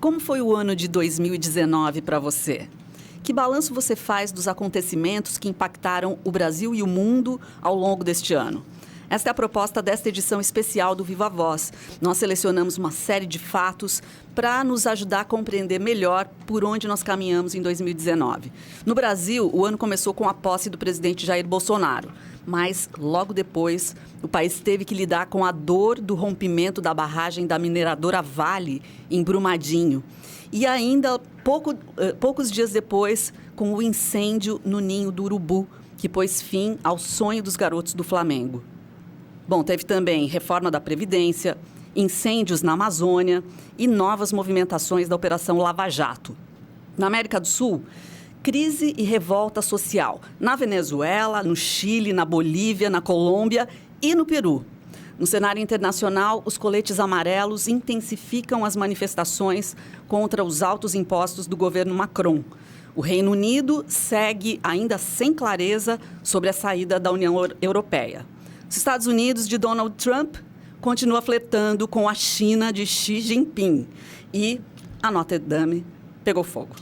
Como foi o ano de 2019 para você? Que balanço você faz dos acontecimentos que impactaram o Brasil e o mundo ao longo deste ano? Esta é a proposta desta edição especial do Viva Voz. Nós selecionamos uma série de fatos para nos ajudar a compreender melhor por onde nós caminhamos em 2019. No Brasil, o ano começou com a posse do presidente Jair Bolsonaro, mas logo depois o país teve que lidar com a dor do rompimento da barragem da mineradora Vale em Brumadinho. E ainda poucos dias depois, com o incêndio no Ninho do Urubu, que pôs fim ao sonho dos garotos do Flamengo. Bom, teve também reforma da Previdência, incêndios na Amazônia e novas movimentações da Operação Lava Jato. Na América do Sul, crise e revolta social. Na Venezuela, no Chile, na Bolívia, na Colômbia e no Peru. No cenário internacional, os coletes amarelos intensificam as manifestações contra os altos impostos do governo Macron. O Reino Unido segue ainda sem clareza sobre a saída da União Europeia. Os Estados Unidos de Donald Trump continua flertando com a China de Xi Jinping. E a Notre Dame pegou fogo.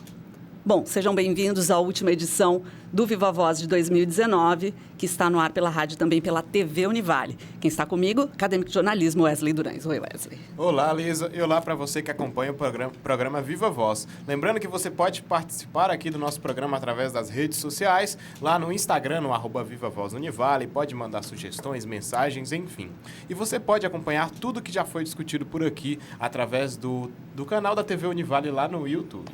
Bom, sejam bem-vindos à última edição do Viva Voz de 2019, que está no ar pela rádio e também pela TV Univale. Quem está comigo, acadêmico de jornalismo, Wesley Durães. Oi, Wesley. Olá, Lisa. E olá para você que acompanha o programa Viva Voz. Lembrando que você pode participar aqui do nosso programa através das redes sociais, lá no Instagram, no @VivaVozUnivale, pode mandar sugestões, mensagens, enfim. E você pode acompanhar tudo que já foi discutido por aqui através do canal da TV Univale lá no YouTube.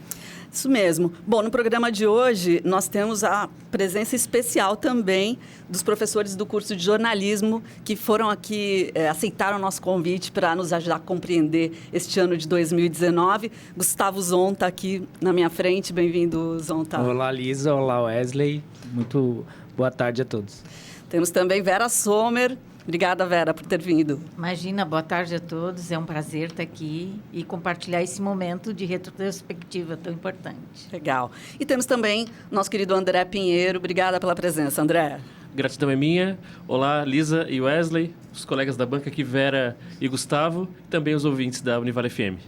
Isso mesmo. Bom, no programa de hoje, nós temos a presença especial também dos professores do curso de jornalismo que foram aqui, aceitaram o nosso convite para nos ajudar a compreender este ano de 2019. Gustavo Zonta aqui na minha frente. Bem-vindo, Zonta. Olá, Lisa. Olá, Wesley. Muito boa tarde a todos. Temos também Vera Sommer. Obrigada, Vera, por ter vindo. Imagina, boa tarde a todos. É um prazer estar aqui e compartilhar esse momento de retrospectiva tão importante. Legal. E temos também nosso querido André Pinheiro. Obrigada pela presença, André. Gratidão é minha. Olá, Lisa e Wesley, os colegas da banca aqui, Vera e Gustavo, e também os ouvintes da Univale FM.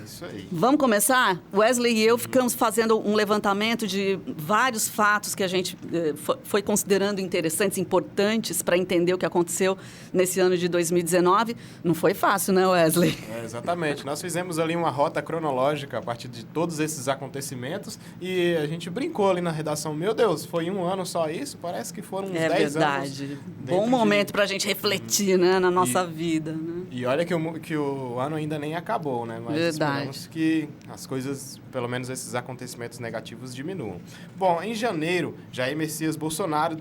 Isso aí. Vamos começar? Wesley e eu ficamos fazendo um levantamento de vários fatos que a gente foi considerando interessantes, importantes para entender o que aconteceu nesse ano de 2019. Não foi fácil, né, Wesley? Exatamente. Nós fizemos ali uma rota cronológica a partir de todos esses acontecimentos e a gente brincou ali na redação. Meu Deus, foi um ano só isso? Parece que foram uns 10 anos. É verdade. Bom momento para a gente refletir, né, na nossa vida. Né? E olha que o ano ainda nem acabou, né? Mas verdade. Esperamos que as coisas, pelo menos esses acontecimentos negativos, diminuam. Bom, em janeiro, Jair Messias Bolsonaro,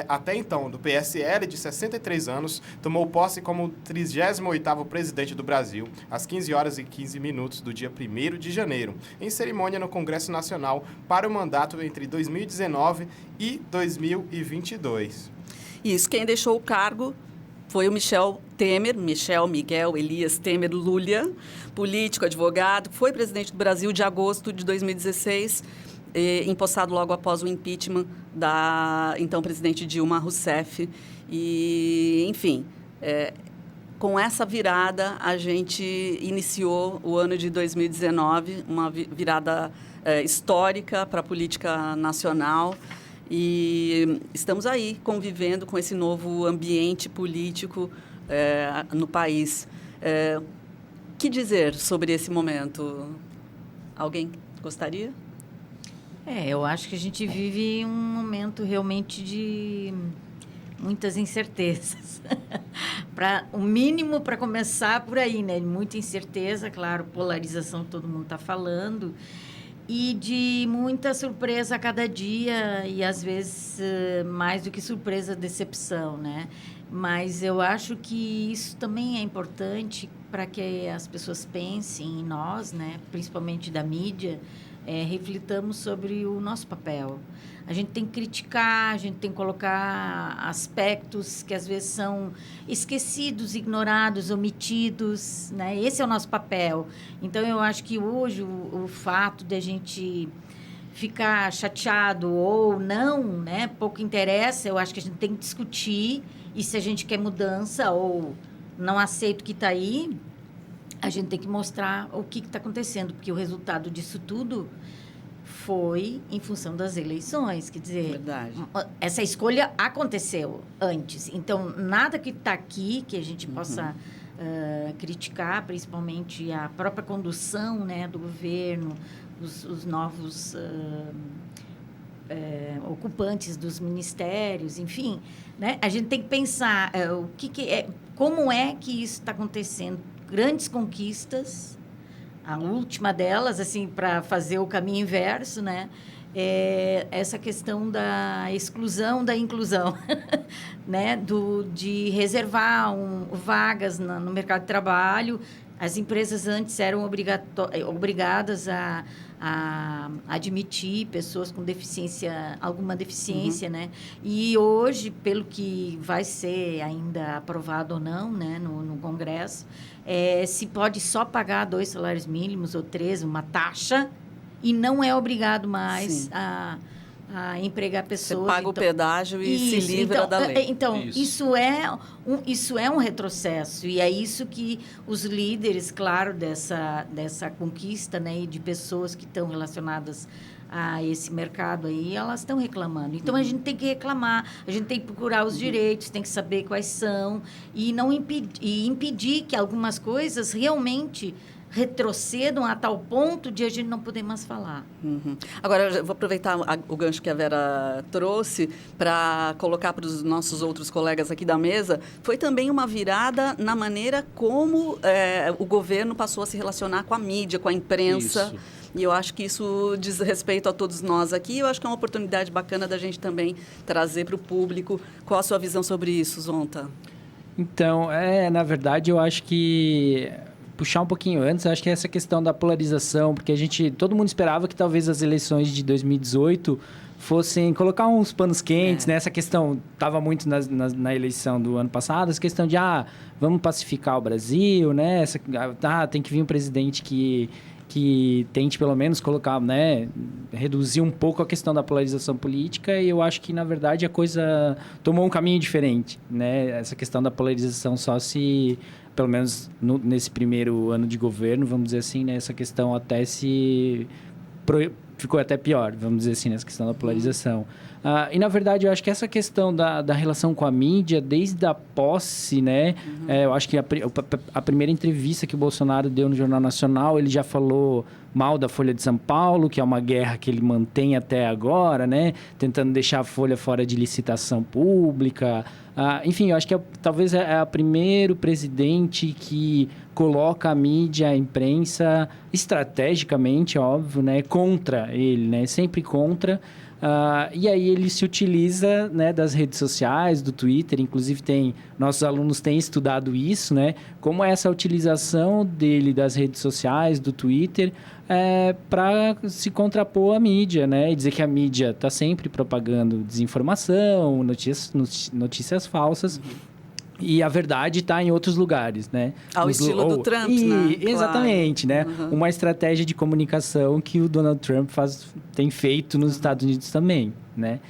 até então do PSL, de 63 anos, tomou posse como 38º presidente do Brasil, às 15 horas e 15 minutos do dia 1º de janeiro, em cerimônia no Congresso Nacional para o mandato entre 2019 e 2022. Isso, quem deixou o cargo foi o Miguel Elias Temer Lulia, político, advogado, foi presidente do Brasil de agosto de 2016, empossado logo após o impeachment da então presidente Dilma Rousseff. E, enfim, com essa virada, a gente iniciou o ano de 2019, uma virada histórica para a política nacional. E estamos aí convivendo com esse novo ambiente político no país. Que dizer sobre esse momento? Alguém gostaria? Eu acho que a gente vive um momento realmente de muitas incertezas. O mínimo para começar por aí, né? Muita incerteza, claro, polarização, todo mundo está falando. E de muita surpresa a cada dia e, às vezes, mais do que surpresa, decepção, né? Mas eu acho que isso também é importante para que as pessoas pensem em nós, né? Principalmente da mídia, reflitamos sobre o nosso papel. A gente tem que criticar, a gente tem que colocar aspectos que às vezes são esquecidos, ignorados, omitidos, né? Esse é o nosso papel. Então, eu acho que hoje o fato de a gente ficar chateado ou não, né? Pouco interessa, eu acho que a gente tem que discutir e se a gente quer mudança ou não aceita o que está aí, a gente tem que mostrar o que está acontecendo, porque o resultado disso tudo foi em função das eleições. Quer dizer, Verdade. essa escolha aconteceu antes. Então, nada que está aqui que a gente possa criticar, principalmente a própria condução, né, do governo, os novos ocupantes dos ministérios, enfim, né? A gente tem que pensar como é que isso está acontecendo. Grandes conquistas, a última delas, assim, para fazer o caminho inverso, né? Essa questão da exclusão da inclusão, né? De reservar vagas no mercado de trabalho. As empresas antes eram obrigadas a admitir pessoas com alguma deficiência, né? E hoje, pelo que vai ser ainda aprovado ou não, né, no Congresso, se pode só pagar 2 salários mínimos ou 3, uma taxa, e não é obrigado mais a empregar pessoas. Você paga o pedágio e se livra da lei. Então, isso é um retrocesso. E é isso que os líderes, claro, dessa conquista, né, e de pessoas que estão relacionadas a esse mercado aí, elas estão reclamando. Então, a gente tem que reclamar, a gente tem que procurar os direitos, tem que saber quais são e não impedir que algumas coisas realmente retrocedam a tal ponto de a gente não poder mais falar. Agora, eu vou aproveitar o gancho que a Vera trouxe para colocar para os nossos outros colegas aqui da mesa. Foi também uma virada na maneira como o governo passou a se relacionar com a mídia, com a imprensa. Isso. E eu acho que isso diz respeito a todos nós aqui. Eu acho que é uma oportunidade bacana da gente também trazer para o público. Qual a sua visão sobre isso, Zonta? Então, na verdade, eu acho que puxar um pouquinho antes, acho que é essa questão da polarização, porque todo mundo esperava que talvez as eleições de 2018 fossem colocar uns panos quentes, né? Essa questão estava muito na eleição do ano passado, essa questão de, vamos pacificar o Brasil, né? Tem que vir um presidente que tente pelo menos colocar, né, reduzir um pouco a questão da polarização política, e eu acho que, na verdade, a coisa tomou um caminho diferente, né? Essa questão da polarização só se, pelo menos nesse primeiro ano de governo, vamos dizer assim, né, essa questão até ficou até pior, vamos dizer assim, nessa questão da polarização. E, na verdade, eu acho que essa questão da relação com a mídia, desde a posse, né? Eu acho que a primeira entrevista que o Bolsonaro deu no Jornal Nacional, ele já falou mal da Folha de São Paulo, que é uma guerra que ele mantém até agora, né? Tentando deixar a Folha fora de licitação pública. Enfim, eu acho que talvez é o primeiro presidente que coloca a mídia, a imprensa, estrategicamente, óbvio, né? Contra ele, né? Sempre contra. E aí ele se utiliza, né, das redes sociais, do Twitter, inclusive nossos alunos têm estudado isso, né, como é essa utilização dele das redes sociais, do Twitter, para se contrapor à mídia, né, e dizer que a mídia está sempre propagando desinformação, notícias falsas. E a verdade está em outros lugares, né? Ao estilo do Trump, né? Exatamente, né? Uma estratégia de comunicação que o Donald Trump tem feito nos Estados Unidos também, né?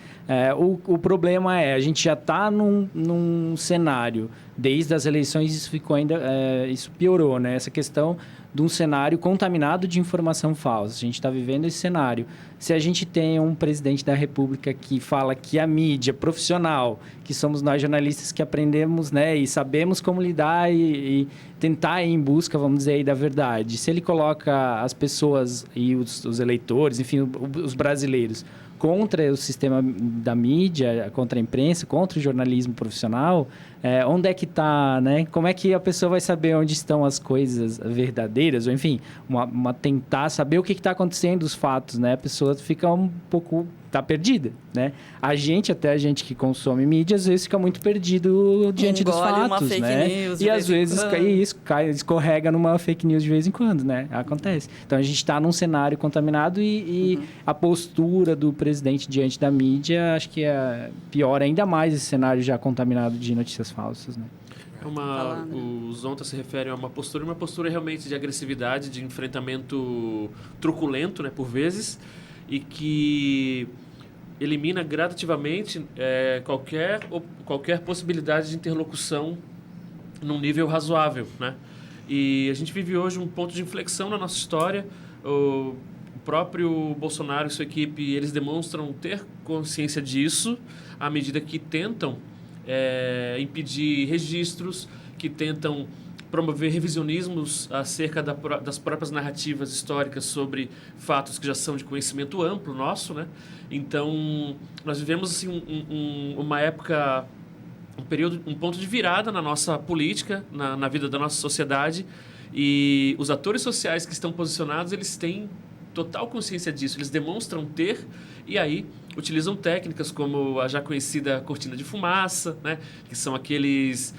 O problema a gente já está num cenário, desde as eleições isso piorou, né? Essa questão de um cenário contaminado de informação falsa. A gente está vivendo esse cenário. Se a gente tem um presidente da República que fala que a mídia profissional, que somos nós jornalistas que aprendemos, né, e sabemos como lidar e tentar ir em busca, vamos dizer, aí, da verdade. Se ele coloca as pessoas e os eleitores, enfim, os brasileiros, contra o sistema da mídia, contra a imprensa, contra o jornalismo profissional, onde é que está, né? Como é que a pessoa vai saber onde estão as coisas verdadeiras? Ou, enfim, tentar saber o que está acontecendo, os fatos, né? A pessoa fica um pouco... Está perdida, né? A gente que consome mídia, às vezes fica muito perdido diante dos fatos, uma fake né? news E às vezes escorrega numa fake news de vez em quando, né? Acontece. Então, a gente está num cenário contaminado e a postura do presidente diante da mídia, acho que piora ainda mais esse cenário já contaminado de notícias falsas, né? O Zonta se refere a uma postura realmente de agressividade, de enfrentamento truculento, né, por vezes, e que elimina gradativamente qualquer possibilidade de interlocução num nível razoável, né? E a gente vive hoje um ponto de inflexão na nossa história. O próprio Bolsonaro e sua equipe, eles demonstram ter consciência disso à medida que tentam impedir registros, que tentam promover revisionismos acerca das próprias narrativas históricas sobre fatos que já são de conhecimento amplo nosso, né? Então, nós vivemos assim, uma época, um ponto de virada na nossa política, na vida da nossa sociedade, e os atores sociais que estão posicionados, eles têm total consciência disso, eles demonstram ter, e aí utilizam técnicas como a já conhecida cortina de fumaça, né? Que são aqueles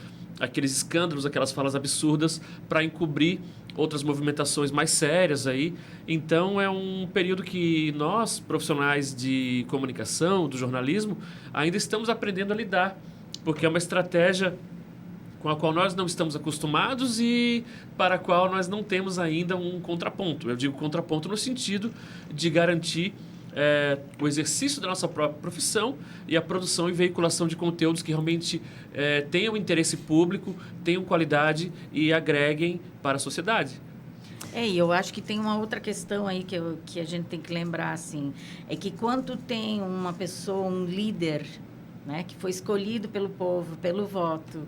escândalos, aquelas falas absurdas para encobrir outras movimentações mais sérias aí. Então, é um período que nós, profissionais de comunicação, do jornalismo, ainda estamos aprendendo a lidar, porque é uma estratégia com a qual nós não estamos acostumados e para a qual nós não temos ainda um contraponto. Eu digo contraponto no sentido de garantir o exercício da nossa própria profissão e a produção e veiculação de conteúdos que realmente tenham interesse público, tenham qualidade e agreguem para a sociedade. E eu acho que tem uma outra questão aí que a gente tem que lembrar, assim, é que quando tem uma pessoa, um líder, né, que foi escolhido pelo povo, pelo voto,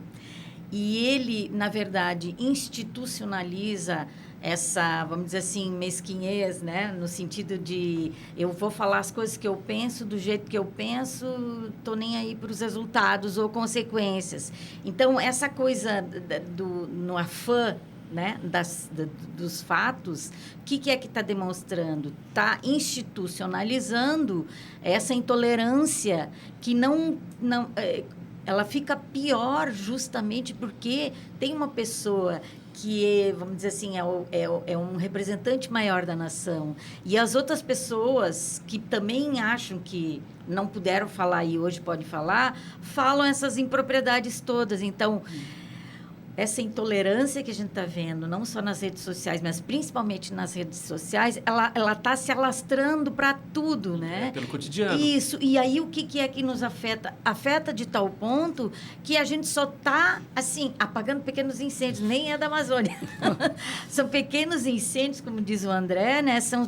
e ele, na verdade, institucionaliza essa, vamos dizer assim, mesquinhez, né? No sentido de eu vou falar as coisas que eu penso, do jeito que eu penso, tô nem aí para os resultados ou consequências. Então, essa coisa no afã, né, dos fatos, o que é que está demonstrando? Está institucionalizando essa intolerância que ela fica pior justamente porque tem uma pessoa que, vamos dizer assim, é um representante maior da nação. E as outras pessoas que também acham que não puderam falar e hoje podem falar, falam essas impropriedades todas. Então, essa intolerância que a gente está vendo, não só nas redes sociais, mas principalmente nas redes sociais, ela está se alastrando para tudo, né? Pelo cotidiano. Isso. E aí, o que é que nos afeta? Afeta de tal ponto que a gente só está, assim, apagando pequenos incêndios. Nem é da Amazônia. São pequenos incêndios, como diz o André, né? São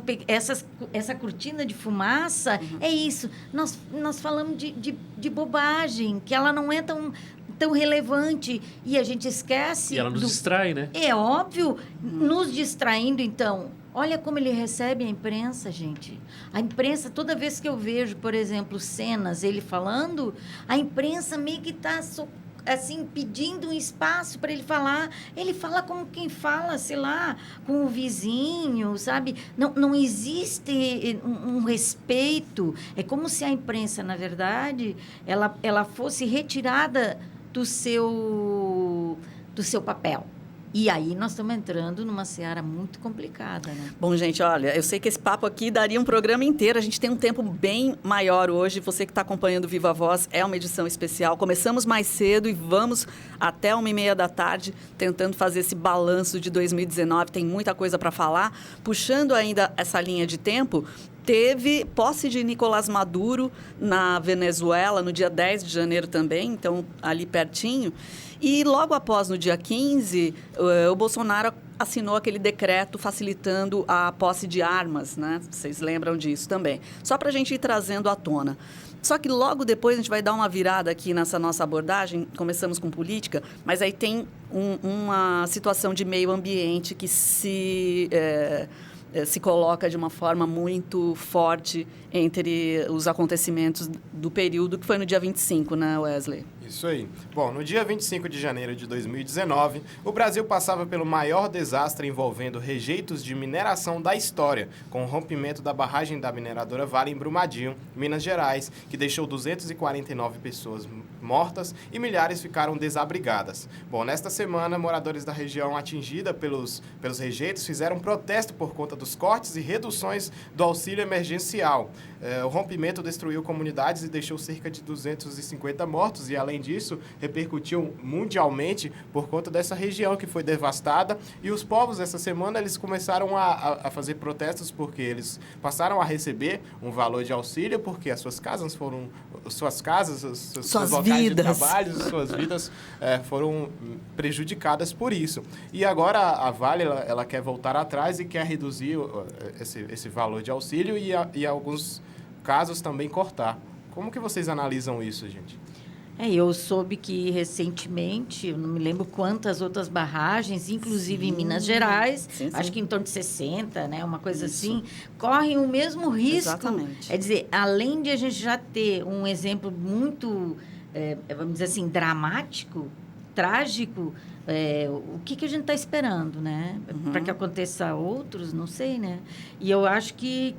essa cortina de fumaça. É isso. Nós falamos de bobagem, que ela não é tão relevante e a gente esquece... E ela nos distrai, né? É óbvio, nos distraindo, então... Olha como ele recebe a imprensa, gente. A imprensa, toda vez que eu vejo, por exemplo, cenas, ele falando, a imprensa meio que está, assim, pedindo um espaço para ele falar. Ele fala como quem fala, sei lá, com o vizinho, sabe? Não existe um respeito. É como se a imprensa, na verdade, ela fosse retirada do seu papel. E aí nós estamos entrando numa seara muito complicada, né? Bom, gente, olha, eu sei que esse papo aqui daria um programa inteiro. A gente tem um tempo bem maior hoje. Você que está acompanhando Viva Voz, é uma edição especial. Começamos mais cedo e vamos até 1h30 da tarde tentando fazer esse balanço de 2019. Tem muita coisa para falar. Puxando ainda essa linha de tempo, teve posse de Nicolás Maduro na Venezuela no dia 10 de janeiro também, então ali pertinho. E logo após, no dia 15, o Bolsonaro assinou aquele decreto facilitando a posse de armas, né? Vocês lembram disso também. Só para a gente ir trazendo à tona. Só que logo depois a gente vai dar uma virada aqui nessa nossa abordagem. Começamos com política, mas aí tem uma situação de meio ambiente que se coloca de uma forma muito forte entre os acontecimentos do período, que foi no dia 25, né, Wesley? Isso aí. Bom, no dia 25 de janeiro de 2019, o Brasil passava pelo maior desastre envolvendo rejeitos de mineração da história, com o rompimento da barragem da mineradora Vale em Brumadinho, Minas Gerais, que deixou 249 pessoas mortas e milhares ficaram desabrigadas. Bom, nesta semana, moradores da região atingida pelos rejeitos fizeram protesto por conta dos cortes e reduções do auxílio emergencial. O rompimento destruiu comunidades e deixou cerca de 250 mortos e, além além disso, repercutiu mundialmente por conta dessa região que foi devastada. E os povos, essa semana, eles começaram a fazer protestos porque eles passaram a receber um valor de auxílio porque as suas casas foram... seus locais vidas. de trabalho, suas vidas foram prejudicadas por isso. E agora a Vale, ela quer voltar atrás e quer reduzir esse valor de auxílio e em alguns casos também cortar. Como que vocês analisam isso, gente? Eu soube que recentemente, eu não me lembro quantas outras barragens, inclusive em Minas Gerais, sim. acho que em torno de 60, né, uma coisa assim, correm o mesmo risco. Exatamente. É dizer, além de a gente já ter um exemplo muito, vamos dizer assim, dramático, trágico, o que a gente está esperando, né? Para que aconteça outros, não sei, né? E eu acho que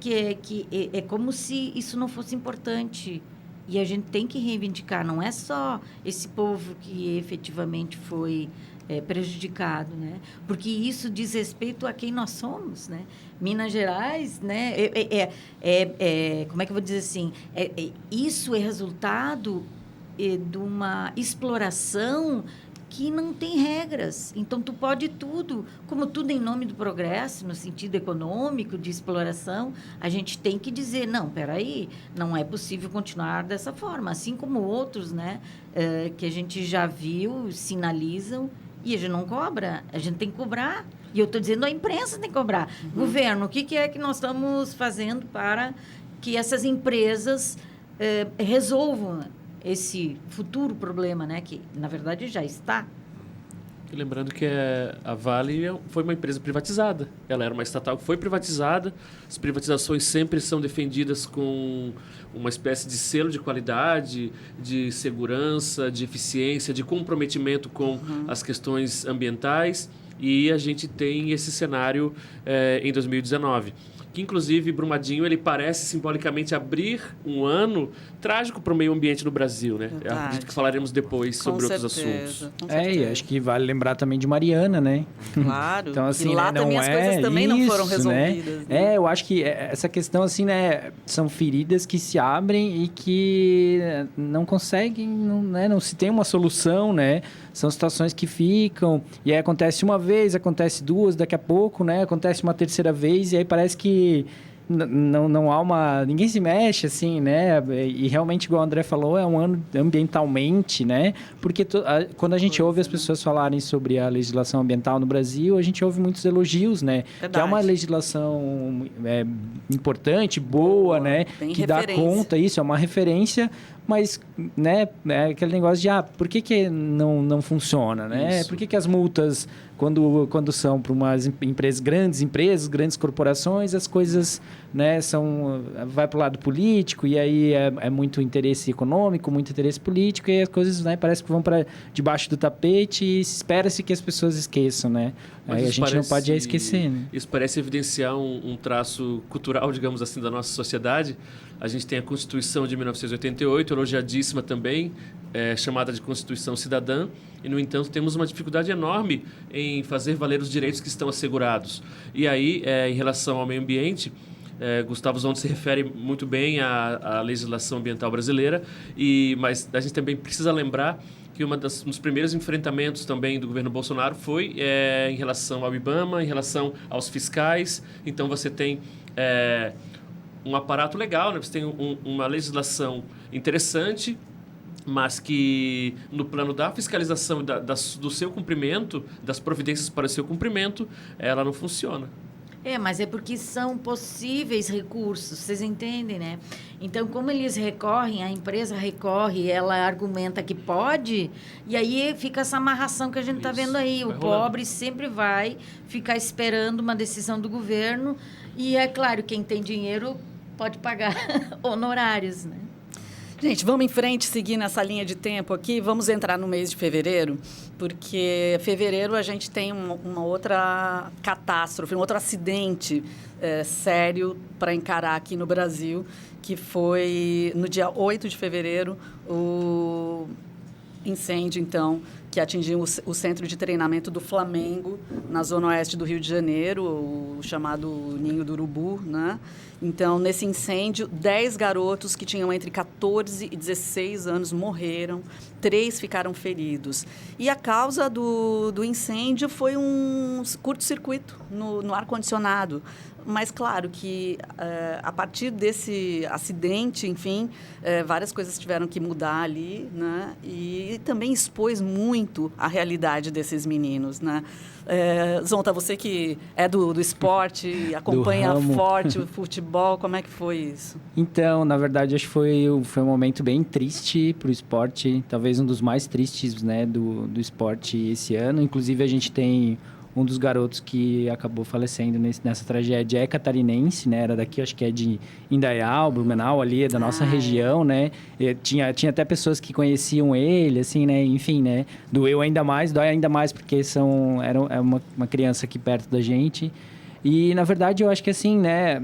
é como se isso não fosse importante. E a gente tem que reivindicar, não é só esse povo que efetivamente foi prejudicado, né? Porque isso diz respeito a quem nós somos, né? Minas Gerais, né? Como é que eu vou dizer assim? Isso é resultado de uma exploração que não tem regras. Então, tu pode tudo, como tudo em nome do progresso, no sentido econômico, de exploração, a gente tem que dizer, não, peraí, não é possível continuar dessa forma. Assim como outros, né, que a gente já viu, sinalizam, e a gente não cobra, a gente tem que cobrar. E eu estou dizendo, a imprensa tem que cobrar. Governo, o que é que nós estamos fazendo para que essas empresas resolvam esse futuro problema, né, que na verdade já está. E lembrando que a Vale foi uma empresa privatizada. Ela era uma estatal que foi privatizada. As privatizações sempre são defendidas com uma espécie de selo de qualidade, de segurança, de eficiência, de comprometimento com as questões ambientais. E a gente tem esse cenário em 2019. Que, inclusive, Brumadinho, ele parece simbolicamente abrir um ano trágico para o meio ambiente no Brasil, né? Eu acredito que falaremos depois sobre outros assuntos. E acho que vale lembrar também de Mariana, né? Claro, então, assim, e lá né, também as coisas também não foram resolvidas. Né? Eu acho que essa questão, assim, né, são feridas que se abrem e que não conseguem, não se tem uma solução, né? São situações que ficam, e aí acontece uma vez, acontece duas, daqui a pouco, né? Acontece uma terceira vez, e aí parece que não há uma... Ninguém se mexe, assim, né? E realmente, igual o André falou, é um ano ambientalmente, né? Porque quando a gente ouve as pessoas falarem sobre a legislação ambiental no Brasil, a gente ouve muitos elogios, né? Verdade. Que é uma legislação importante, boa, né? Que dá conta, isso, é uma referência... Mas, né, é aquele negócio de, por que não funciona, né? Isso. Por que as multas, quando são para umas empresas, grandes corporações, as coisas, né, vai para o lado político, e aí é muito interesse econômico, muito interesse político, e as coisas, né, parece que vão para debaixo do tapete e espera-se que as pessoas esqueçam, né? Aí a gente não pode esquecer, né? Isso parece evidenciar um traço cultural, digamos assim, da nossa sociedade. A gente tem a Constituição de 1988, elogiadíssima também, chamada de Constituição Cidadã, e, no entanto, temos uma dificuldade enorme em fazer valer os direitos que estão assegurados. E aí, em relação ao meio ambiente, Gustavo Zonta se refere muito bem à legislação ambiental brasileira, mas a gente também precisa lembrar que um dos primeiros enfrentamentos também do governo Bolsonaro foi em relação ao IBAMA, em relação aos fiscais. Então, você tem um aparato legal, né? Você tem uma legislação interessante, mas que no plano da fiscalização do seu cumprimento, das providências para o seu cumprimento, ela não funciona. Mas é porque são possíveis recursos, vocês entendem, né? Então, como eles recorrem, a empresa recorre, ela argumenta que pode, e aí fica essa amarração que a gente está vendo aí. O pobre sempre vai ficar esperando uma decisão do governo, e é claro, quem tem dinheiro pode pagar honorários, né? Gente, vamos em frente, seguir nessa linha de tempo aqui. Vamos entrar no mês de fevereiro, porque fevereiro a gente tem uma outra catástrofe, um outro acidente sério para encarar aqui no Brasil, que foi no dia 8 de fevereiro, o incêndio, então, que atingiu o centro de treinamento do Flamengo, na zona oeste do Rio de Janeiro, o chamado Ninho do Urubu, né? Então, nesse incêndio, 10 garotos que tinham entre 14 e 16 anos morreram, 3 ficaram feridos. E a causa do incêndio foi um curto-circuito no ar-condicionado. Mas, claro, que a partir desse acidente, enfim, várias coisas tiveram que mudar ali, né? E também expôs muito a realidade desses meninos, né? Zonta, você que é do esporte, acompanha forte o futebol, como é que foi isso? Então, na verdade, acho que foi um momento bem triste para o esporte, talvez um dos mais tristes, né, do esporte esse ano. Inclusive, a gente tem um dos garotos que acabou falecendo nessa tragédia é catarinense, né? Era daqui, acho que é de Indaial, Blumenau, ali, é da nossa região, né? E tinha até pessoas que conheciam ele, assim, né? Enfim, né? Dói ainda mais, porque é uma criança aqui perto da gente. E, na verdade, eu acho que assim, né?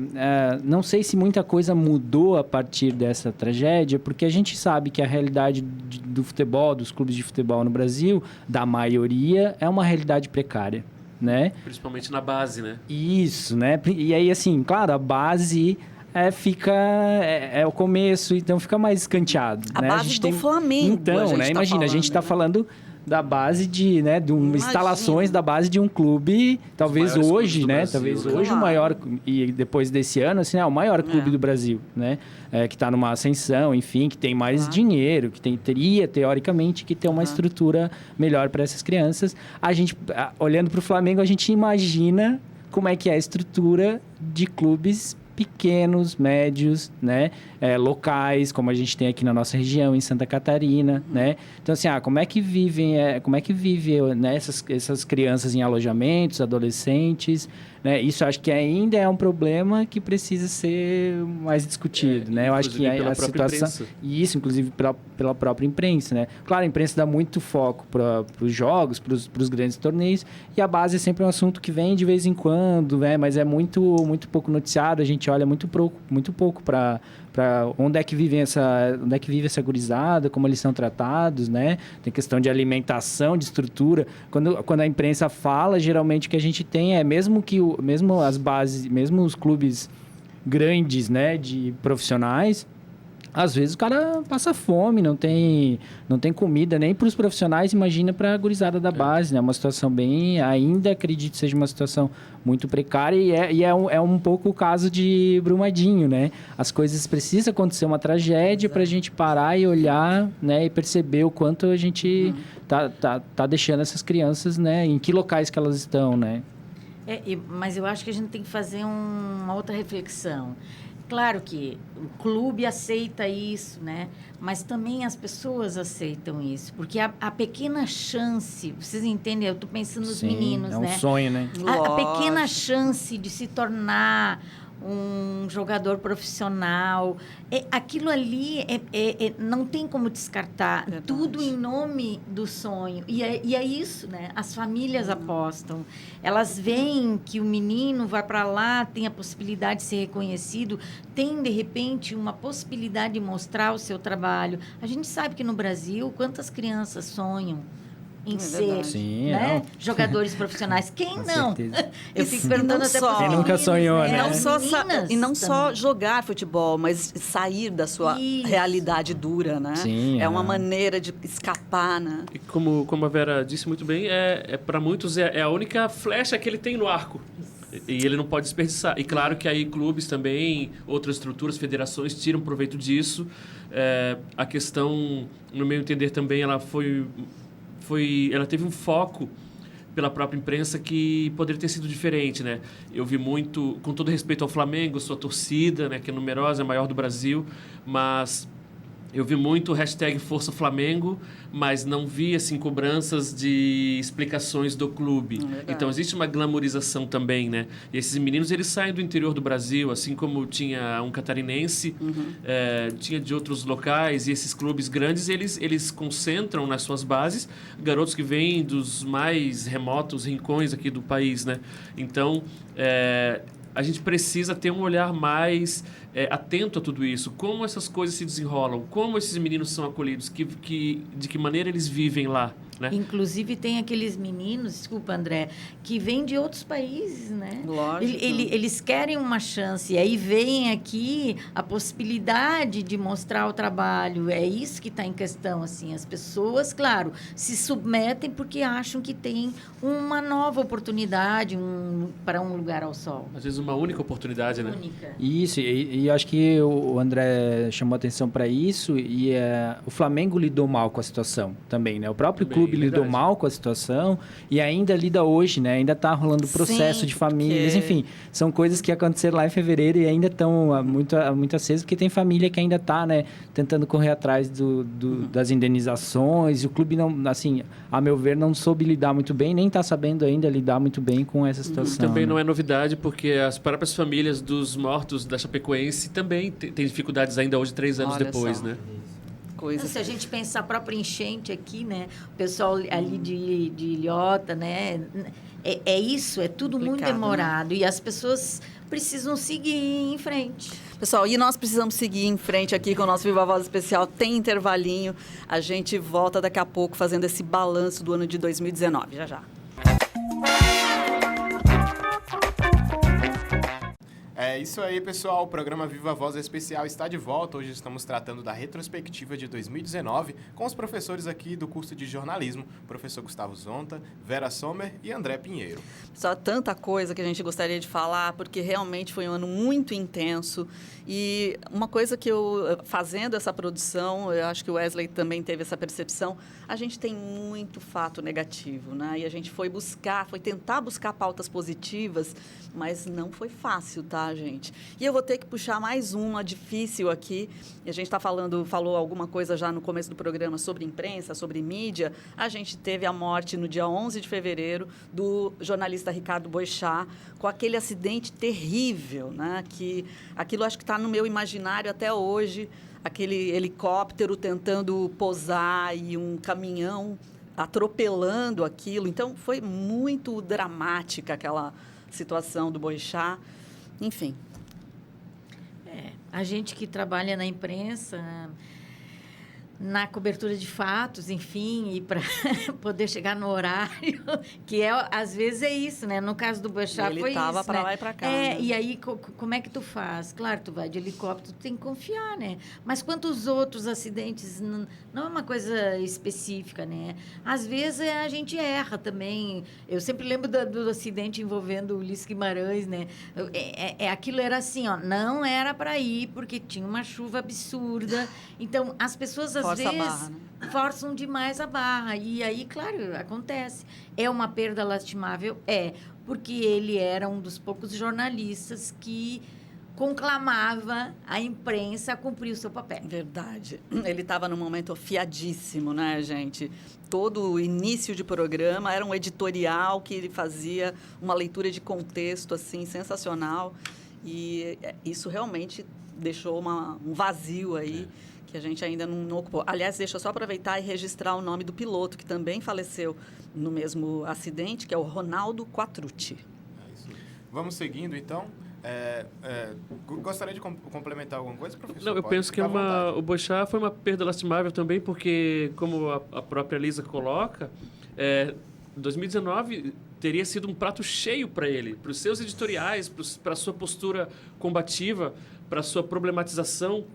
Não sei se muita coisa mudou a partir dessa tragédia, porque a gente sabe que a realidade do futebol, dos clubes de futebol no Brasil, da maioria, é uma realidade precária, né? Principalmente na base, né? Isso, né? E aí, assim, claro, a base é o começo, então fica mais escanteado. A né? base do Flamengo. Então, né? Imagina, a gente está falando da base de instalações da base de um clube, talvez hoje, né? Brasil, talvez né? hoje o maior, e depois desse ano, assim, o maior clube do Brasil, né? Que está numa ascensão, enfim, que tem mais dinheiro, que teria, teoricamente, que ter uma estrutura melhor para essas crianças. A gente, olhando para o Flamengo, a gente imagina como é que é a estrutura de clubes pequenos, médios, né? Locais, como a gente tem aqui na nossa região, em Santa Catarina, né? Então, assim, como é que vivem, né, essas crianças em alojamentos, adolescentes, né? Isso acho que ainda é um problema que precisa ser mais discutido, né? Eu acho que a situação... Imprensa. E isso, inclusive, pela própria imprensa, né? Claro, a imprensa dá muito foco para os jogos, para os grandes torneios, e a base é sempre um assunto que vem de vez em quando, né? Mas é muito, muito pouco noticiado, a gente olha muito pouco para onde é que vive essa gurizada, como eles são tratados, né? Tem questão de alimentação, de estrutura. Quando a imprensa fala, geralmente o que a gente tem é mesmo as bases, mesmo os clubes grandes, né, de profissionais, às vezes o cara passa fome, não tem comida nem para os profissionais, imagina para a gurizada da base, né? Uma situação ainda acredito seja uma situação muito precária e é um pouco o caso de Brumadinho, né? As coisas precisam acontecer uma tragédia para a gente parar e olhar, né? E perceber o quanto a gente tá deixando essas crianças, né? Em que locais que elas estão, né? Mas eu acho que a gente tem que fazer uma outra reflexão. Claro que o clube aceita isso, né? Mas também as pessoas aceitam isso. Porque a pequena chance, vocês entendem? Eu estou pensando nos meninos, né? É um sonho, né? A pequena chance de se tornar um jogador profissional, aquilo ali não tem como descartar. Verdade. Tudo em nome do sonho. E é isso, né? As famílias apostam. Elas veem que o menino vai para lá, tem a possibilidade de ser reconhecido, tem, de repente, uma possibilidade de mostrar o seu trabalho. A gente sabe que no Brasil, quantas crianças sonham em ser, sim, né? Jogadores profissionais. Quem não? Eu fico perguntando até só. para Quem nunca sonhou, né? E não só jogar futebol, mas sair da sua realidade dura, né? Sim, é uma maneira de escapar, né? E como a Vera disse muito bem, para muitos é a única flecha que ele tem no arco. E ele não pode desperdiçar. E claro que aí clubes também, outras estruturas, federações tiram proveito disso. A questão, no meu entender também, ela teve um foco pela própria imprensa que poderia ter sido diferente, né? Eu vi muito, com todo respeito ao Flamengo, sua torcida, né, que é numerosa, é a maior do Brasil, mas eu vi muito hashtag Força Flamengo, mas não vi assim, cobranças de explicações do clube. Então, existe uma glamorização também, né? E esses meninos, eles saem do interior do Brasil, assim como tinha um catarinense, tinha de outros locais, e esses clubes grandes, eles concentram nas suas bases garotos que vêm dos mais remotos rincões aqui do país, né? Então, a gente precisa ter um olhar mais atento a tudo isso, como essas coisas se desenrolam, como esses meninos são acolhidos, de que maneira eles vivem lá, né? Inclusive, tem aqueles meninos, desculpa, André, que vêm de outros países, né? Lógico. Eles querem uma chance, e aí vem aqui a possibilidade de mostrar o trabalho. É isso que está em questão, assim. As pessoas, claro, se submetem porque acham que tem uma nova oportunidade para um lugar ao sol. Às vezes uma única oportunidade, né? Única. Isso, e acho que o André chamou atenção para isso, e o Flamengo lidou mal com a situação também, né? O próprio Também, clube lidou verdade. mal com a situação e ainda lida hoje, né? Ainda está rolando processo Sim, de famílias, porque- enfim, são coisas que aconteceram lá em fevereiro e ainda estão muito acesas, porque tem família que ainda está, né, tentando correr atrás das indenizações, e o clube não, assim, a meu ver, não soube lidar muito bem, nem está sabendo ainda lidar muito bem com essa situação. Também né? não é novidade, porque as próprias famílias dos mortos da Chapecoense também têm dificuldades ainda hoje, 3 anos Olha depois, só. né? Coisa. Se a gente pensar a própria enchente aqui, né? O pessoal ali de Ilhota, né? É isso, é tudo muito Complicado, demorado. E as pessoas precisam seguir em frente. Pessoal, e nós precisamos seguir em frente aqui com o nosso Viva Voz Especial. Tem intervalinho. A gente volta daqui a pouco fazendo esse balanço do ano de 2019. Já, já. É isso aí, pessoal. O programa Viva Voz Especial está de volta. Hoje estamos tratando da retrospectiva de 2019 com os professores aqui do curso de jornalismo, professor Gustavo Zonta, Vera Sommer e André Pinheiro. Só tanta coisa que a gente gostaria de falar, porque realmente foi um ano muito intenso. E uma coisa que fazendo essa produção, eu acho que o Wesley também teve essa percepção, a gente tem muito fato negativo, né? E a gente foi tentar buscar pautas positivas, mas não foi fácil, tá, gente? E eu vou ter que puxar mais uma difícil aqui. E a gente falou alguma coisa já no começo do programa sobre imprensa, sobre mídia. A gente teve a morte no dia 11 de fevereiro do jornalista Ricardo Boechat, com aquele acidente terrível, né? Que aquilo acho que está no meu imaginário até hoje, aquele helicóptero tentando pousar e um caminhão atropelando aquilo. Então, foi muito dramática aquela situação do Boechat. Enfim. A gente que trabalha na imprensa, na cobertura de fatos, enfim, e para poder chegar no horário, que às vezes é isso, né? No caso do Boechat foi isso, Ele estava para né? lá e para cá. Né? E aí, como é que tu faz? Claro, tu vai de helicóptero, tu tem que confiar, né? Mas quantos outros acidentes, não é uma coisa específica, né? Às vezes a gente erra também. Eu sempre lembro do acidente envolvendo o Ulisses Guimarães, né? Aquilo era assim, ó, não era para ir, porque tinha uma chuva absurda. Então, as pessoas, às Força a vezes, barra, né? forçam demais a barra. E aí, claro, acontece. É uma perda lastimável? É, porque ele era um dos poucos jornalistas que conclamava a imprensa a cumprir o seu papel. Verdade. Ele estava num momento afiadíssimo, né, gente? Todo o início de programa era um editorial que ele fazia uma leitura de contexto, assim, sensacional. E isso realmente deixou um vazio aí que a gente ainda não ocupou. Aliás, deixa eu só aproveitar e registrar o nome do piloto, que também faleceu no mesmo acidente, que é o Ronaldo Quattrucci. É isso. Vamos seguindo, então. Gostaria de complementar alguma coisa, professor? Não, eu Pode penso que ficar à vontade. o Boechat foi uma perda lastimável também, porque, como a própria Lisa coloca, 2019 teria sido um prato cheio para ele, para os seus editoriais, para a sua postura combativa, para a sua problematização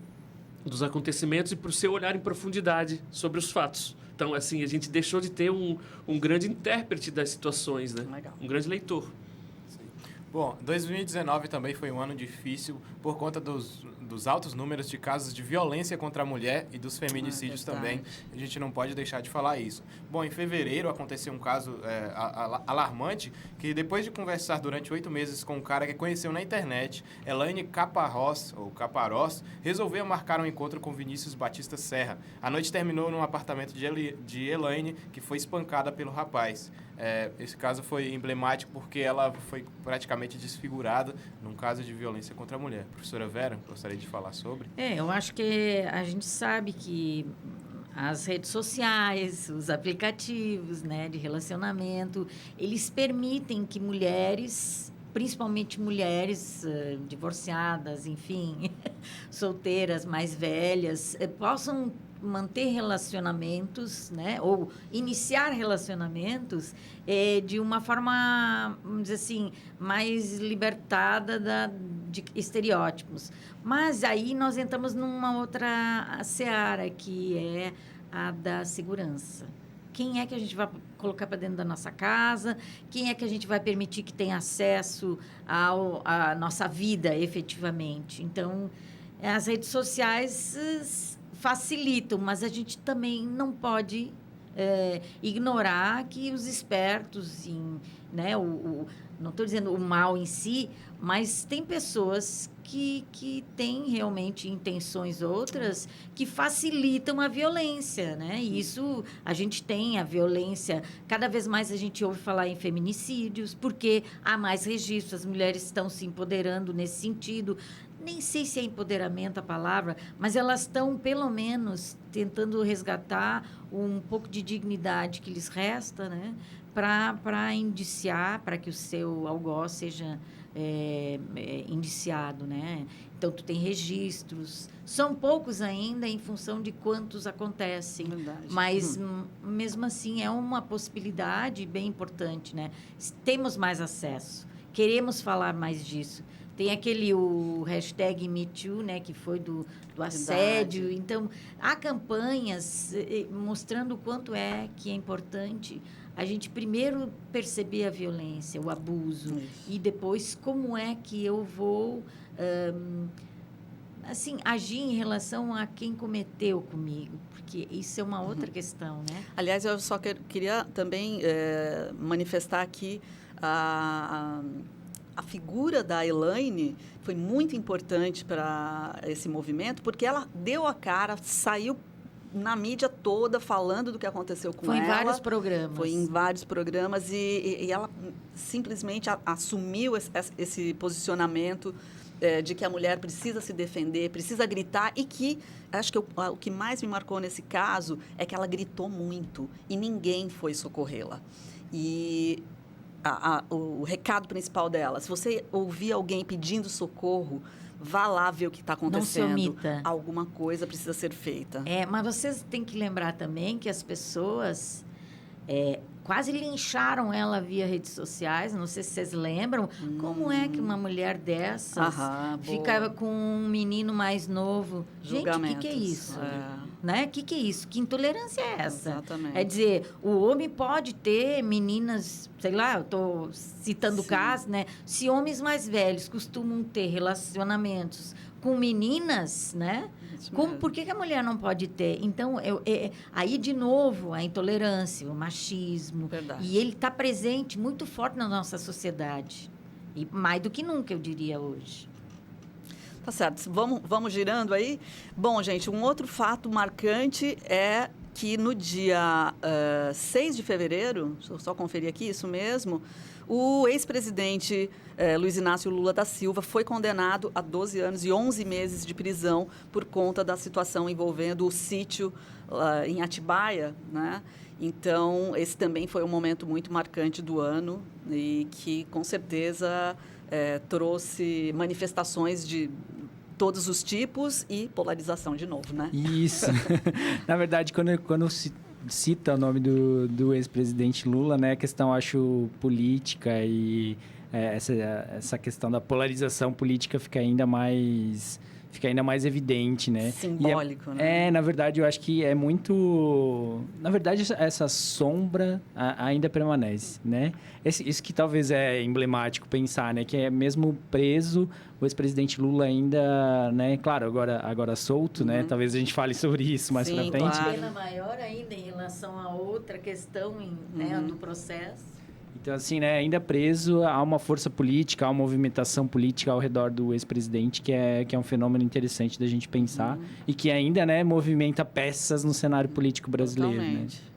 dos acontecimentos e para o seu olhar em profundidade sobre os fatos. Então, assim, a gente deixou de ter um grande intérprete das situações, né? Legal. Um grande leitor. Bom, 2019 também foi um ano difícil por conta dos altos números de casos de violência contra a mulher e dos feminicídios também. A gente não pode deixar de falar isso. Bom, em fevereiro aconteceu um caso alarmante que depois de conversar durante 8 meses com um cara que conheceu na internet, Elaine Caparrós, resolveu marcar um encontro com Vinícius Batista Serra. A noite terminou num apartamento de Elaine, que foi espancada pelo rapaz. Esse caso foi emblemático porque ela foi praticamente desfigurada num caso de violência contra a mulher. Professora Vera, gostaria de falar sobre? Eu acho que a gente sabe que as redes sociais, os aplicativos, né, de relacionamento, eles permitem que mulheres, principalmente mulheres divorciadas, enfim, solteiras mais velhas possam manter relacionamentos, né, ou iniciar relacionamentos de uma forma, vamos dizer assim, mais libertada de estereótipos. Mas aí nós entramos numa outra seara, que é a da segurança. Quem é que a gente vai colocar para dentro da nossa casa? Quem é que a gente vai permitir que tenha acesso à nossa vida, efetivamente? Então, as redes sociais facilitam, mas a gente também não pode ignorar que os espertos, né, não estou dizendo o mal em si, mas tem pessoas que têm realmente intenções outras que facilitam a violência, né? E isso, a gente tem a violência, cada vez mais a gente ouve falar em feminicídios, porque há mais registros, as mulheres estão se empoderando nesse sentido. Nem sei se é empoderamento a palavra, mas elas estão, pelo menos, tentando resgatar um pouco de dignidade que lhes resta, né? Para indiciar, para que o seu algoz seja indiciado, né? Então, tu tem registros. São poucos ainda em função de quantos acontecem. Verdade. Mas, mesmo assim, é uma possibilidade bem importante, né? Temos mais acesso. Queremos falar mais disso. Tem o hashtag #MeToo, né, que foi do assédio. Verdade. Então, há campanhas mostrando o quanto que é importante a gente primeiro perceber a violência, o abuso, Isso. e depois como é que eu vou assim, agir em relação a quem cometeu comigo, porque isso é uma outra questão, né? Aliás, eu só queria também manifestar aqui a figura da Elaine foi muito importante para esse movimento, porque ela deu a cara, saiu na mídia toda falando do que aconteceu com ela. Foi em vários programas. Foi em vários programas e ela simplesmente assumiu esse posicionamento de que a mulher precisa se defender, precisa gritar e que, acho que o que mais me marcou nesse caso é que ela gritou muito e ninguém foi socorrê-la. E o recado principal dela, se você ouvir alguém pedindo socorro, vá lá ver o que está acontecendo. Não se omita. Alguma coisa precisa ser feita. Mas vocês têm que lembrar também que as pessoas quase lincharam ela via redes sociais. Não sei se vocês lembram. Como é que uma mulher dessas ficava com um menino mais novo? Gente, o que é isso? Né? O que é isso? Que intolerância é essa? Exatamente. É dizer, o homem pode ter meninas, sei lá, eu estou citando casos, né? Se homens mais velhos costumam ter relacionamentos com meninas, né? Por que a mulher não pode ter? Então, aí, de novo, a intolerância, o machismo. Verdade. E ele está presente muito forte na nossa sociedade. E mais do que nunca, eu diria, hoje. Tá certo. Vamos girando aí? Bom, gente, um outro fato marcante é que no dia 6 de fevereiro, deixa eu só conferir aqui, isso mesmo, o ex-presidente Luiz Inácio Lula da Silva foi condenado a 12 anos e 11 meses de prisão por conta da situação envolvendo o sítio em Atibaia, né? Então, esse também foi um momento muito marcante do ano e que, com certeza, trouxe manifestações de todos os tipos e polarização de novo, né? Isso. Na verdade, quando se cita o nome do ex-presidente Lula, né, a questão, acho, política e essa questão da polarização política fica ainda mais evidente, né? Simbólico, né? Na verdade, eu acho que é muito... Na verdade, essa sombra ainda permanece, né? Isso que talvez é emblemático pensar, né? Que é mesmo preso, o ex-presidente Lula ainda, né? Claro, agora solto, né? Talvez a gente fale sobre isso mais pra frente. Claro. Pena maior ainda em relação a outra questão né, do processo. Então, assim, né, ainda preso, há uma força política, há uma movimentação política ao redor do ex-presidente, que é um fenômeno interessante da gente pensar e que ainda, né, movimenta peças no cenário político brasileiro. Totalmente. Né?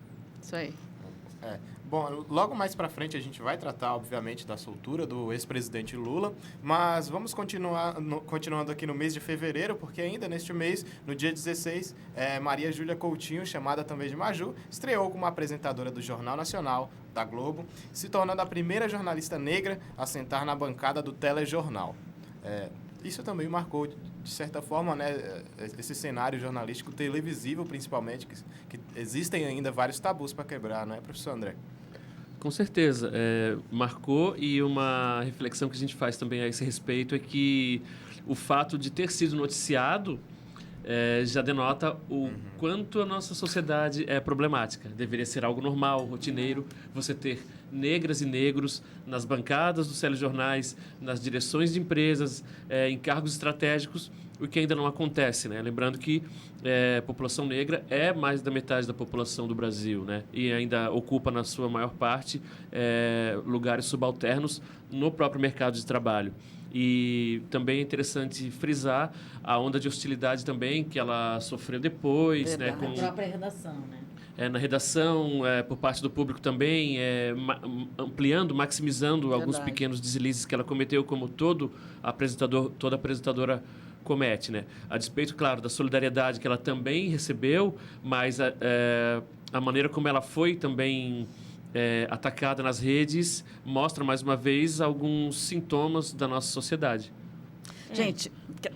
Isso aí. Bom, logo mais para frente a gente vai tratar, obviamente, da soltura do ex-presidente Lula, mas vamos continuando aqui no mês de fevereiro, porque ainda neste mês, no dia 16, Maria Júlia Coutinho, chamada também de Maju, estreou como apresentadora do Jornal Nacional da Globo, se tornando a primeira jornalista negra a sentar na bancada do telejornal. Isso também marcou de certa forma, né, esse cenário jornalístico televisivo, principalmente, que existem ainda vários tabus para quebrar, não é, professor André? Com certeza. Marcou, e uma reflexão que a gente faz também a esse respeito é que o fato de ter sido noticiado já denota o quanto a nossa sociedade é problemática. Deveria ser algo normal, rotineiro, você ter negras e negros nas bancadas dos telejornais, nas direções de empresas, em cargos estratégicos, o que ainda não acontece, né? Lembrando que a população negra é mais da metade da população do Brasil, né? E ainda ocupa, na sua maior parte, lugares subalternos no próprio mercado de trabalho. E também é interessante frisar a onda de hostilidade também que ela sofreu depois, né, com a própria redação, né? Na redação, por parte do público também, ampliando, maximizando alguns pequenos deslizes que ela cometeu, como toda apresentadora comete, né? A despeito, claro, da solidariedade que ela também recebeu, mas a maneira como ela foi também atacada nas redes mostra, mais uma vez, alguns sintomas da nossa sociedade. Gente,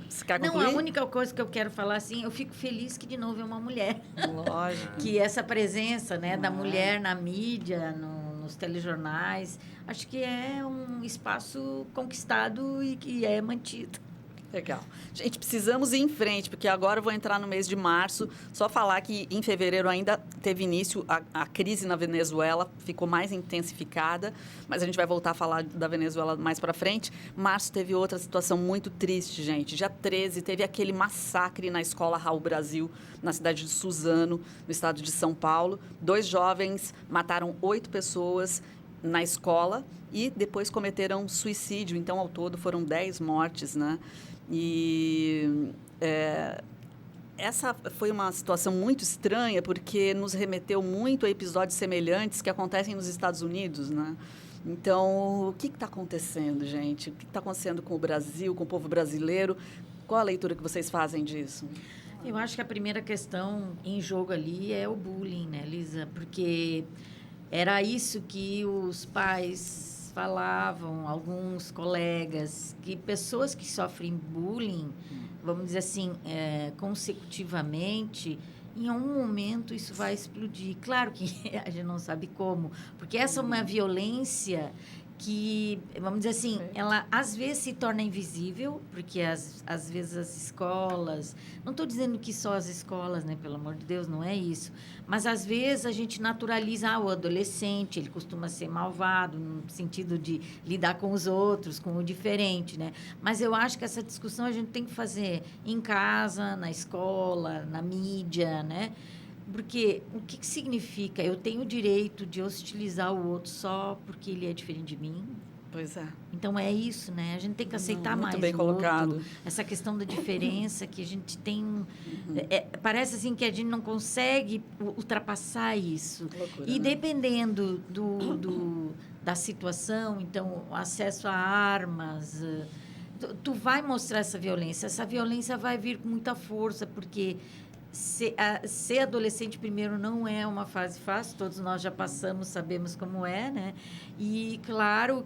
você quer concluir? Não, a única coisa que eu quero falar, assim, eu fico feliz que de novo é uma mulher. Lógico. Que essa presença, né, da mulher na mídia, nos telejornais, acho que é um espaço conquistado e que é mantido. Legal. Gente, precisamos ir em frente, porque agora eu vou entrar no mês de março. Só falar que em fevereiro ainda teve início a crise na Venezuela, ficou mais intensificada, mas a gente vai voltar a falar da Venezuela mais para frente. Março teve outra situação muito triste, gente. Dia 13 teve aquele massacre na escola Raul Brasil, na cidade de Suzano, no estado de São Paulo. 2 jovens mataram 8 pessoas na escola e depois cometeram suicídio. Então, ao todo, foram 10 mortes, né? E essa foi uma situação muito estranha, porque nos remeteu muito a episódios semelhantes que acontecem nos Estados Unidos, né? Então, o que está acontecendo, gente? O que está acontecendo com o Brasil, com o povo brasileiro? Qual a leitura que vocês fazem disso? Eu acho que a primeira questão em jogo ali é o bullying, né, Lisa? Porque era isso que os pais falavam, alguns colegas, que pessoas que sofrem bullying, vamos dizer assim, consecutivamente, em algum momento isso vai explodir. Claro que a gente não sabe como, porque essa é uma violência que, vamos dizer assim, ela às vezes se torna invisível, porque às vezes as escolas, não estou dizendo que só as escolas, né, pelo amor de Deus, não é isso, mas às vezes a gente naturaliza o adolescente, ele costuma ser malvado, no sentido de lidar com os outros, com o diferente, né? Mas eu acho que essa discussão a gente tem que fazer em casa, na escola, na mídia, né? Porque o que significa? Eu tenho o direito de hostilizar o outro só porque ele é diferente de mim? Pois é. Então, é isso, né? A gente tem que aceitar mais muito bem o colocado. outro. Essa questão da diferença que a gente tem... parece assim que a gente não consegue ultrapassar isso. Loucura, e né? dependendo da situação, então, o acesso a armas... Tu vai mostrar essa violência. Essa violência vai vir com muita força, porque... Ser adolescente, primeiro, não é uma fase fácil, todos nós já passamos, sabemos como é, né? E, claro,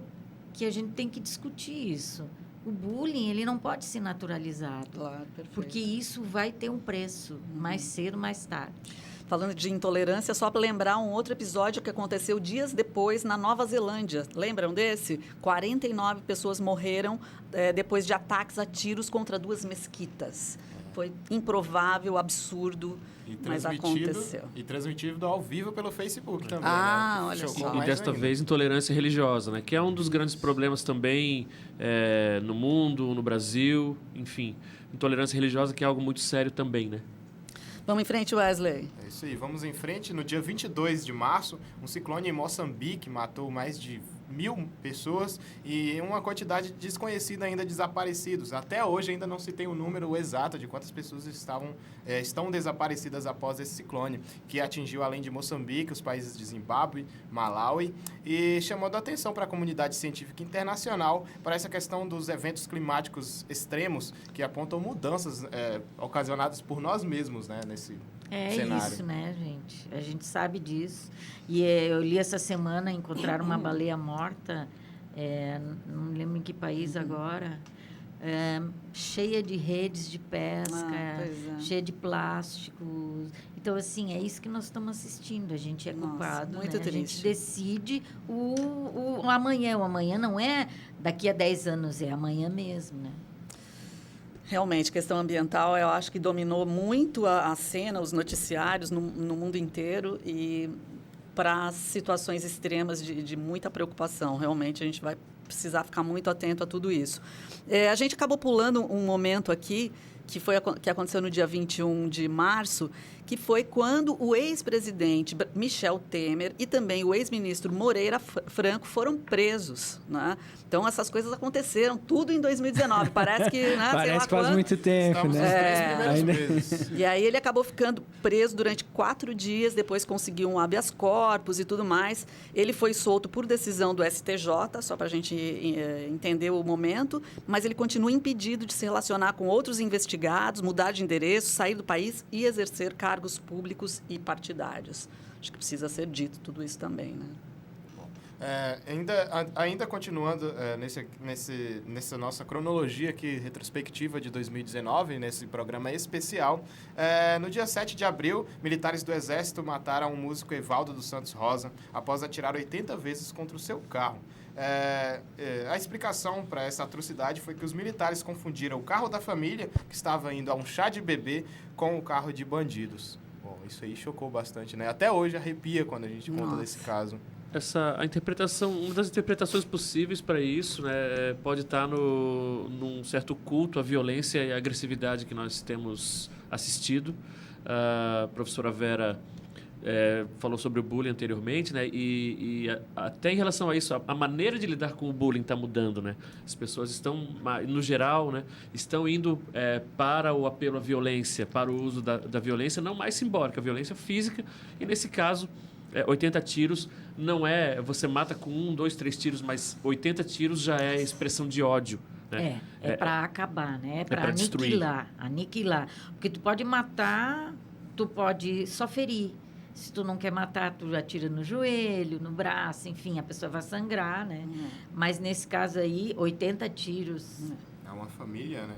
que a gente tem que discutir isso. O bullying, ele não pode ser naturalizado. Claro, perfeito. Porque isso vai ter um preço, mais cedo, mais tarde. Falando de intolerância, só para lembrar um outro episódio que aconteceu dias depois na Nova Zelândia. Lembram desse? 49 pessoas morreram depois de ataques a tiros contra 2 mesquitas. Foi improvável, absurdo, mas aconteceu. E transmitido ao vivo pelo Facebook também, né? Olha só. E desta vez intolerância religiosa, né? Que é um dos grandes problemas também no mundo, no Brasil, enfim. Intolerância religiosa que é algo muito sério também, né? Vamos em frente, Wesley. É isso aí, vamos em frente. No dia 22 de março, um ciclone em Moçambique matou mais de 1.000 pessoas e uma quantidade desconhecida ainda desaparecidos. Até hoje ainda não se tem o número exato de quantas pessoas estão desaparecidas após esse ciclone, que atingiu, além de Moçambique, os países de Zimbábue, Malawi, e chamou a atenção para a comunidade científica internacional para essa questão dos eventos climáticos extremos que apontam mudanças ocasionadas por nós mesmos, né, nesse cenário. Isso, né, gente? A gente sabe disso. E eu li essa semana, encontraram uma baleia morta, não me lembro em que país agora, cheia de redes de pesca, pois é. cheia de plásticos. Então, assim, é isso que nós estamos assistindo. A gente é Nossa, culpado, muito né? A gente triste. decide o amanhã. O amanhã não é daqui a 10 anos, é amanhã mesmo, né? Realmente, questão ambiental, eu acho que dominou muito a cena, os noticiários no mundo inteiro e para situações extremas de muita preocupação. Realmente, a gente vai precisar ficar muito atento a tudo isso. A gente acabou pulando um momento aqui, que aconteceu no dia 21 de março, que foi quando o ex-presidente Michel Temer e também o ex-ministro Moreira Franco foram presos, né? Então, essas coisas aconteceram tudo em 2019. Parece que, né, Parece sei lá que faz quando. muito tempo, Estamos nos né? 3 primeiros meses. E aí ele acabou ficando preso durante 4 dias, depois conseguiu um habeas corpus e tudo mais. Ele foi solto por decisão do STJ, só para a gente entender o momento, mas ele continua impedido de se relacionar com outros investigados, mudar de endereço, sair do país e exercer cargos públicos e partidários. Acho que precisa ser dito tudo isso também, né? Ainda continuando nessa nossa cronologia aqui, retrospectiva de 2019, nesse programa especial, no dia 7 de abril, militares do Exército mataram o músico Evaldo dos Santos Rosa após atirar 80 vezes contra o seu carro. A explicação para essa atrocidade foi que os militares confundiram o carro da família, que estava indo a um chá de bebê, com o carro de bandidos. Bom, isso aí chocou bastante, né? Até hoje arrepia quando a gente conta desse caso. Uma das interpretações possíveis para isso, né, pode estar num certo culto à violência e à agressividade que nós temos assistido. A professora Vera falou sobre o bullying anteriormente, né, e até em relação a isso, a maneira de lidar com o bullying está mudando, né? As pessoas estão, no geral, né, estão indo para o apelo à violência, para o uso da violência, não mais simbólica, a violência física, e nesse caso 80 tiros não é você mata com 1, 2, 3 tiros, mas 80 tiros já é expressão de ódio, né? É para acabar, né? É para destruir. aniquilar. Porque tu pode matar, tu pode só ferir. Se tu não quer matar, tu atira no joelho, no braço, enfim, a pessoa vai sangrar, né? Mas nesse caso aí, 80 tiros. É uma família, né?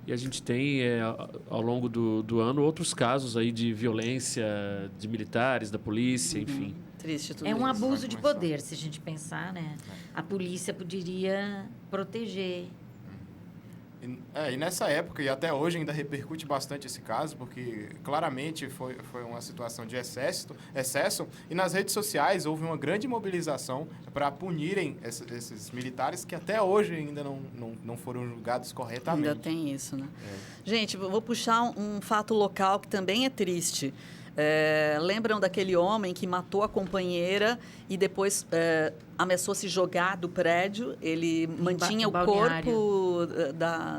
E a gente tem, ao longo do ano, outros casos aí de violência de militares, da polícia, enfim. Triste tudo É um isso. abuso de poder, se a gente pensar, né? A polícia poderia proteger. E nessa época, e até hoje ainda repercute bastante esse caso, porque claramente foi uma situação de excesso, e nas redes sociais houve uma grande mobilização para punirem esses militares que até hoje ainda não foram julgados corretamente. Ainda tem isso, né? Gente, vou puxar um fato local que também é triste. Lembram daquele homem que matou a companheira e depois ameaçou se jogar do prédio? Ele mantinha o corpo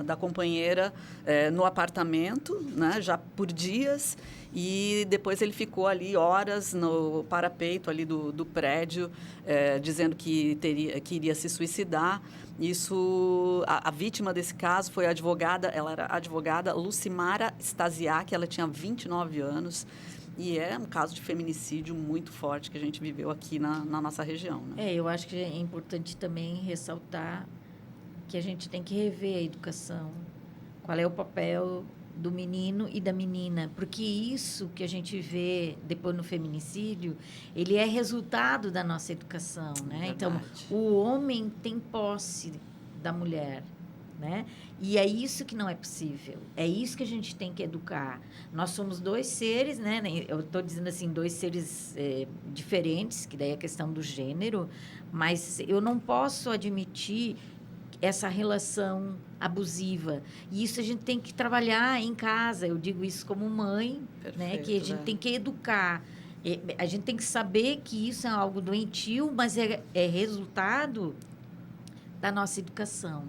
da companheira no apartamento, né, já por dias, e depois ele ficou ali horas no parapeito ali do prédio, dizendo que iria se suicidar. Isso, a vítima desse caso foi ela era a advogada Lucimara Stasiak, ela tinha 29 anos. E é um caso de feminicídio muito forte que a gente viveu aqui na nossa região, né? Eu acho que é importante também ressaltar que a gente tem que rever a educação. Qual é o papel do menino e da menina? Porque isso que a gente vê depois no feminicídio, ele é resultado da nossa educação, né? Então, o homem tem posse da mulher, né? E é isso que não é possível. É isso que a gente tem que educar. Nós somos 2 seres, né? Eu estou dizendo assim, 2 seres diferentes, que daí é a questão do gênero, mas eu não posso admitir essa relação abusiva. E isso a gente tem que trabalhar em casa. Eu digo isso como mãe, Perfeito, né? Que a gente tem que educar. A gente tem que saber que isso é algo doentio, mas é resultado da nossa educação.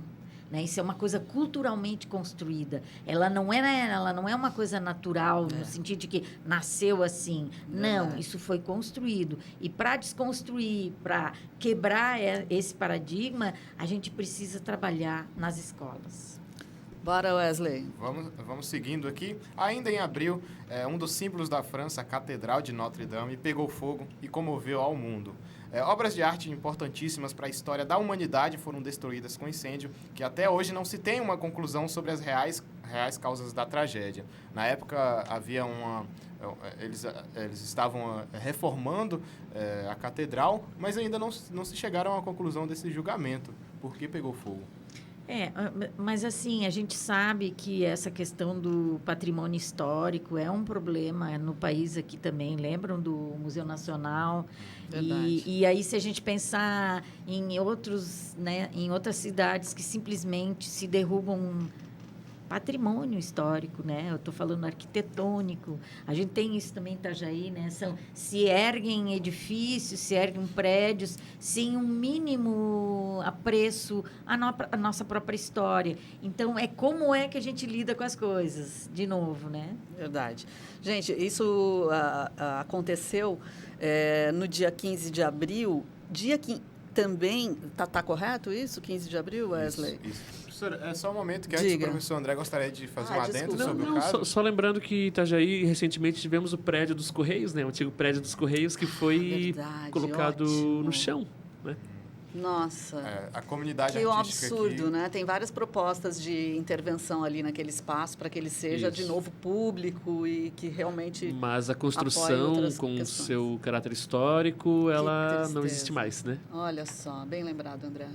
Né? Isso é uma coisa culturalmente construída. Ela não é uma coisa natural, no sentido de que nasceu assim. Não, isso foi construído. E para desconstruir, para quebrar esse paradigma, a gente precisa trabalhar nas escolas. Bora, Wesley. Vamos seguindo aqui. Ainda em abril, um dos símbolos da França, a Catedral de Notre-Dame, pegou fogo e comoveu ao mundo. Obras de arte importantíssimas para a história da humanidade foram destruídas com incêndio, que até hoje não se tem uma conclusão sobre as reais causas da tragédia. Na época havia eles estavam reformando a catedral, mas ainda não se chegaram à conclusão desse julgamento. Por que pegou fogo? Mas assim, a gente sabe que essa questão do patrimônio histórico é um problema no país aqui também. Lembram do Museu Nacional? E aí, se a gente pensar em outros, né, em outras cidades que simplesmente se derrubam patrimônio histórico, né? Eu estou falando arquitetônico. A gente tem isso também em Itajaí, né? Se erguem edifícios, se erguem prédios sem um mínimo apreço à nossa própria história. Então, como é que a gente lida com as coisas, de novo, né? Verdade. Gente, isso aconteceu no dia 15 de abril, dia que também... Tá correto isso? 15 de abril, Wesley? Isso. Professora, só um momento que antes o professor André gostaria de fazer um adendo sobre o caso. Só lembrando que em Itajaí, recentemente, tivemos o prédio dos Correios, né? O antigo prédio dos Correios, que foi colocado no chão, né? Nossa. A comunidade que artística absurdo, aqui... né? Tem várias propostas de intervenção ali naquele espaço para que ele seja de novo público e que realmente... Mas a construção, com seu caráter histórico, ela não existe mais, né? Olha só, bem lembrado, André.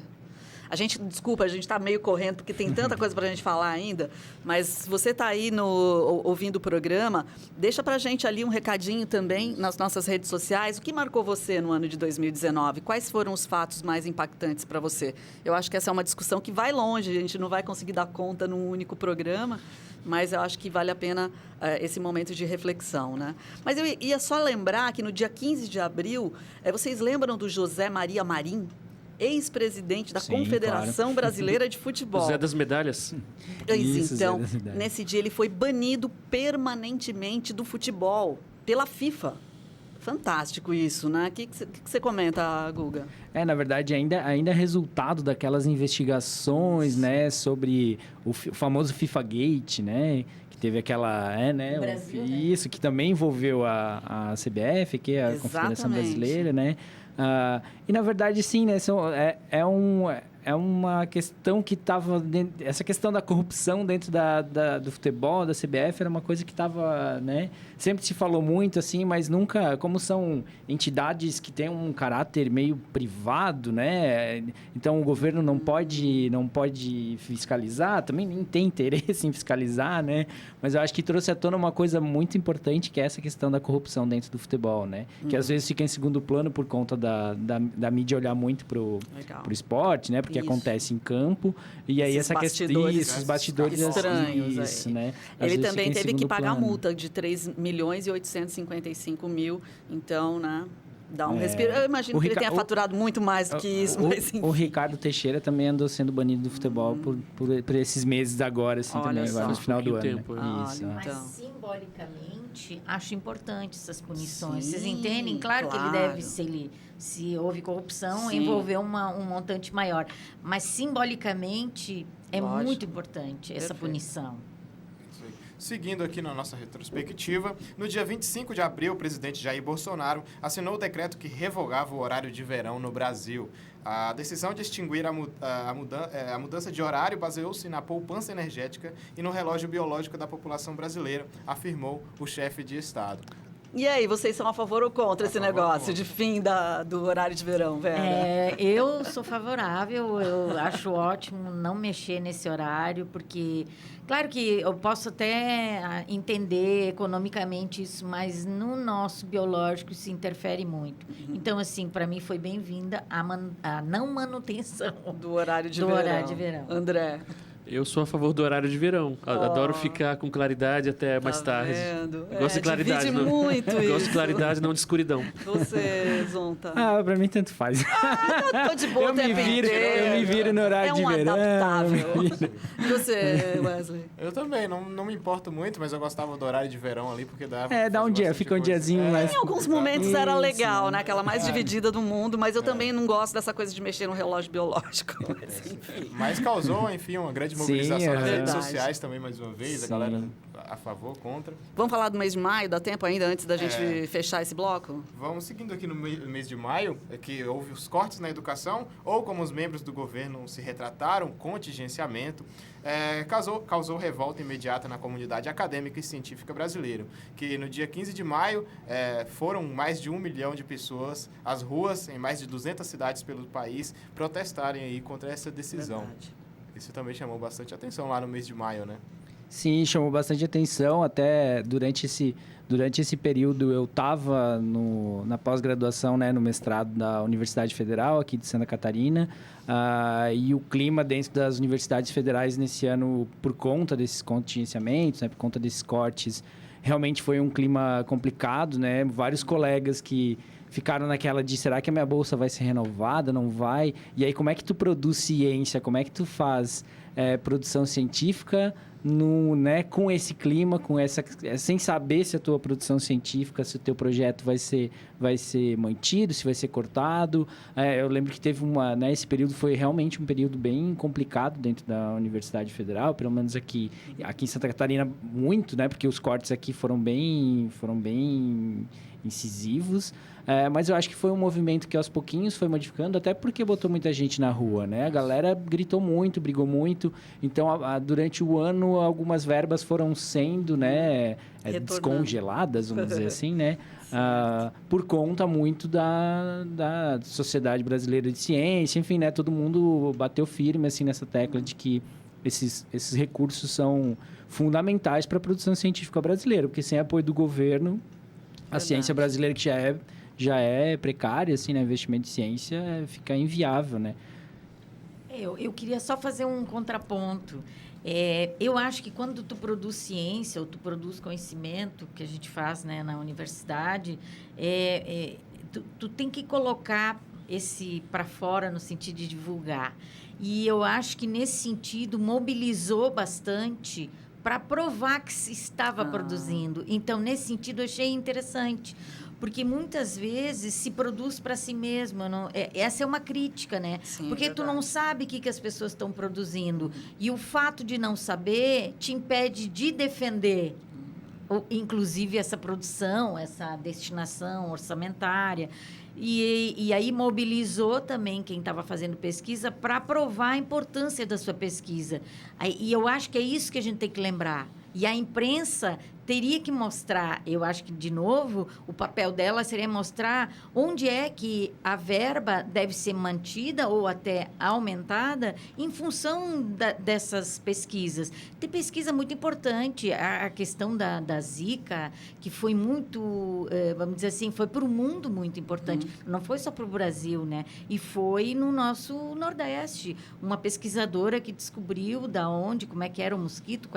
Desculpa, a gente está meio correndo, porque tem tanta coisa para a gente falar ainda, mas se você está aí ouvindo o programa, deixa para a gente ali um recadinho também nas nossas redes sociais. O que marcou você no ano de 2019? Quais foram os fatos mais impactantes para você? Eu acho que essa é uma discussão que vai longe, a gente não vai conseguir dar conta num único programa, mas eu acho que vale a pena esse momento de reflexão, né? Mas eu ia só lembrar que no dia 15 de abril, vocês lembram do José Maria Marim? Ex-presidente da Confederação Brasileira de Futebol. Zé das Medalhas. Então, nesse dia ele foi banido permanentemente do futebol pela FIFA. Fantástico isso, né? O que você comenta, Guga? Na verdade, ainda é resultado daquelas investigações, né, sobre o famoso FIFA Gate, né? Que teve aquela... Brasil, isso, que também envolveu a CBF, que é a Confederação Brasileira, né? E, na verdade, sim, né? É uma questão que estava... Essa questão da corrupção dentro do futebol, da CBF, era uma coisa que estava, né? Sempre se falou muito, assim, mas nunca... Como são entidades que têm um caráter meio privado, né? Então, o governo não pode fiscalizar, também nem tem interesse em fiscalizar, né? Mas eu acho que trouxe à tona uma coisa muito importante, que é essa questão da corrupção dentro do futebol, né? Que às vezes fica em segundo plano por conta da mídia olhar muito pro esporte, né? Porque acontece em campo. E aí essa questão... Os bastidores estranhos. Isso, né? Ele também teve que pagar multa de 3.855.000. Então, né? Dá um respiro. Eu imagino que ele tenha faturado muito mais do que isso. O Ricardo Teixeira também andou sendo banido do futebol por esses meses agora, assim, também, agora no final do ano. Tempo, Isso. Mas simbolicamente, acho importante essas punições. Vocês entendem? Claro que ele deve, se houve corrupção, envolver um montante maior. Mas simbolicamente é muito importante essa punição. Seguindo aqui na nossa retrospectiva, no dia 25 de abril, o presidente Jair Bolsonaro assinou o decreto que revogava o horário de verão no Brasil. A decisão de extinguir a mudança de horário baseou-se na poupança energética e no relógio biológico da população brasileira, afirmou o chefe de Estado. E aí, vocês são a favor ou contra esse negócio de fim do horário de verão, Vera? Eu sou favorável, eu acho ótimo não mexer nesse horário, porque, claro que eu posso até entender economicamente isso, mas no nosso biológico isso interfere muito. Então, assim, para mim foi bem-vinda a não manutenção do horário de verão. André? Eu sou a favor do horário de verão. Adoro ficar com claridade até mais tarde. Vendo? Gosto de claridade. Divide muito isso. Gosto de claridade, não de escuridão. Você, Zonta? Pra mim tanto faz. Tô de boa eu me viro no horário de verão. Adaptável. E você, Wesley? Eu também, não me importo muito, mas eu gostava do horário de verão ali, porque dava... dá um dia, fica um diazinho mais... Em alguns momentos era legal, né? Aquela mais dividida do mundo, mas eu também não gosto dessa coisa de mexer no relógio biológico. Mas causou, enfim, uma grande grande mobilização nas redes Verdade. sociais também, mais uma vez. Sim. A galera a favor, contra. Vamos falar do mês de maio? Dá tempo ainda antes da gente fechar esse bloco? Vamos seguindo aqui no mês de maio, que houve os cortes na educação, ou como os membros do governo se retrataram, contingenciamento, causou revolta imediata na comunidade acadêmica e científica brasileira, que no dia 15 de maio foram mais de 1 milhão de pessoas às ruas, em mais de 200 cidades pelo país, protestarem aí contra essa decisão. Verdade. Isso também chamou bastante atenção lá no mês de maio, né? Sim, chamou bastante atenção. Até durante esse período eu estava na pós-graduação, né, no mestrado da Universidade Federal aqui de Santa Catarina. E o clima dentro das universidades federais nesse ano, por conta desses contingenciamentos, né, por conta desses cortes, realmente foi um clima complicado, né? Vários colegas que ficaram naquela de será que a minha bolsa vai ser renovada, não vai? E aí como é que tu produz ciência, como é que tu faz produção científica né, com esse clima, sem saber se a tua produção científica, se o teu projeto vai ser mantido, se vai ser cortado. Eu lembro que teve esse período foi realmente um período bem complicado dentro da Universidade Federal, pelo menos aqui em Santa Catarina muito, né, porque os cortes aqui foram bem incisivos. Mas eu acho que foi um movimento que aos pouquinhos foi modificando, até porque botou muita gente na rua, né? A galera gritou muito, brigou muito. Então, durante o ano, algumas verbas foram sendo, né, descongeladas, vamos dizer assim, né? Por conta muito da Sociedade Brasileira de Ciência, enfim, né? Todo mundo bateu firme, assim, nessa tecla de que esses recursos são fundamentais para a produção científica brasileira, porque sem apoio do governo, a ciência brasileira, que já é precária, assim, né? Investimento em ciência fica inviável, né? Eu queria só fazer um contraponto. Eu acho que quando tu produz ciência ou tu produz conhecimento, que a gente faz, né, na universidade, tu tem que colocar esse para fora no sentido de divulgar. E eu acho que, nesse sentido, mobilizou bastante para provar que se estava produzindo. Então, nesse sentido, eu achei interessante. Porque muitas vezes se produz para si mesmo. Essa é uma crítica, né? Sim, porque verdade. tu não sabe o que as pessoas estão produzindo. E o fato de não saber te impede de defender, inclusive, essa produção, essa destinação orçamentária. E aí mobilizou também quem estava fazendo pesquisa para provar a importância da sua pesquisa. E eu acho que é isso que a gente tem que lembrar. E a imprensa teria que mostrar, eu acho que, de novo, o papel dela seria mostrar onde é que a verba deve ser mantida ou até aumentada em função dessas pesquisas. Tem pesquisa muito importante, a questão da Zika, que foi muito, vamos dizer assim, foi para o mundo muito importante. Não foi só para o Brasil, né? E foi no nosso Nordeste. Uma pesquisadora que descobriu como é que era o mosquito,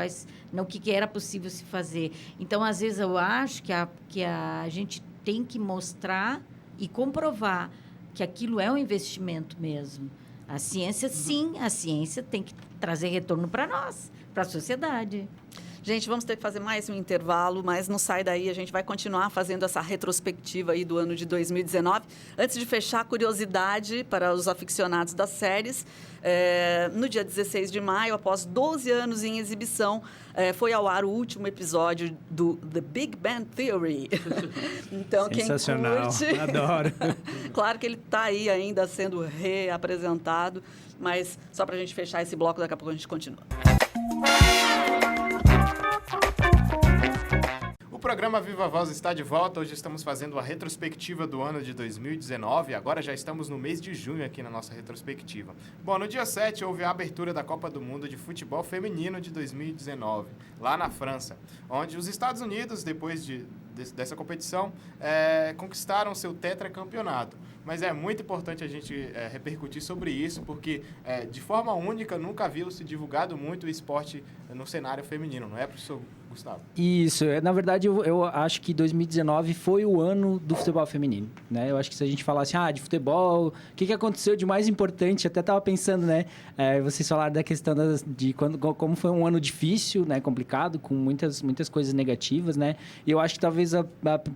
o que era possível se fazer. Então, às vezes, eu acho que a gente tem que mostrar e comprovar que aquilo é um investimento mesmo. A ciência, sim, a ciência tem que trazer retorno para nós, para a sociedade. Gente, vamos ter que fazer mais um intervalo, mas não sai daí, a gente vai continuar fazendo essa retrospectiva aí do ano de 2019. Antes de fechar, curiosidade para os aficionados das séries, no dia 16 de maio, após 12 anos em exibição, foi ao ar o último episódio do The Big Bang Theory. Então, quem curte... Sensacional, adoro. Claro que ele está aí ainda sendo reapresentado, mas só para a gente fechar esse bloco, daqui a pouco a gente continua. O programa Viva Voz está de volta. Hoje estamos fazendo a retrospectiva do ano de 2019. Agora já estamos no mês de junho aqui na nossa retrospectiva. Bom, no dia 7 houve a abertura da Copa do Mundo de Futebol Feminino de 2019, lá na França, onde os Estados Unidos, depois dessa competição, conquistaram seu tetracampeonato. Mas é muito importante a gente repercutir sobre isso, porque de forma única nunca havia se divulgado muito o esporte no cenário feminino, não é, professor Gustavo? Isso, na verdade eu acho que 2019 foi o ano do futebol feminino, né? Eu acho que se a gente falasse de futebol, o que aconteceu de mais importante, até estava pensando, né? Vocês falaram da questão como foi um ano difícil, né? Complicado, com muitas coisas negativas, né? E eu acho que talvez a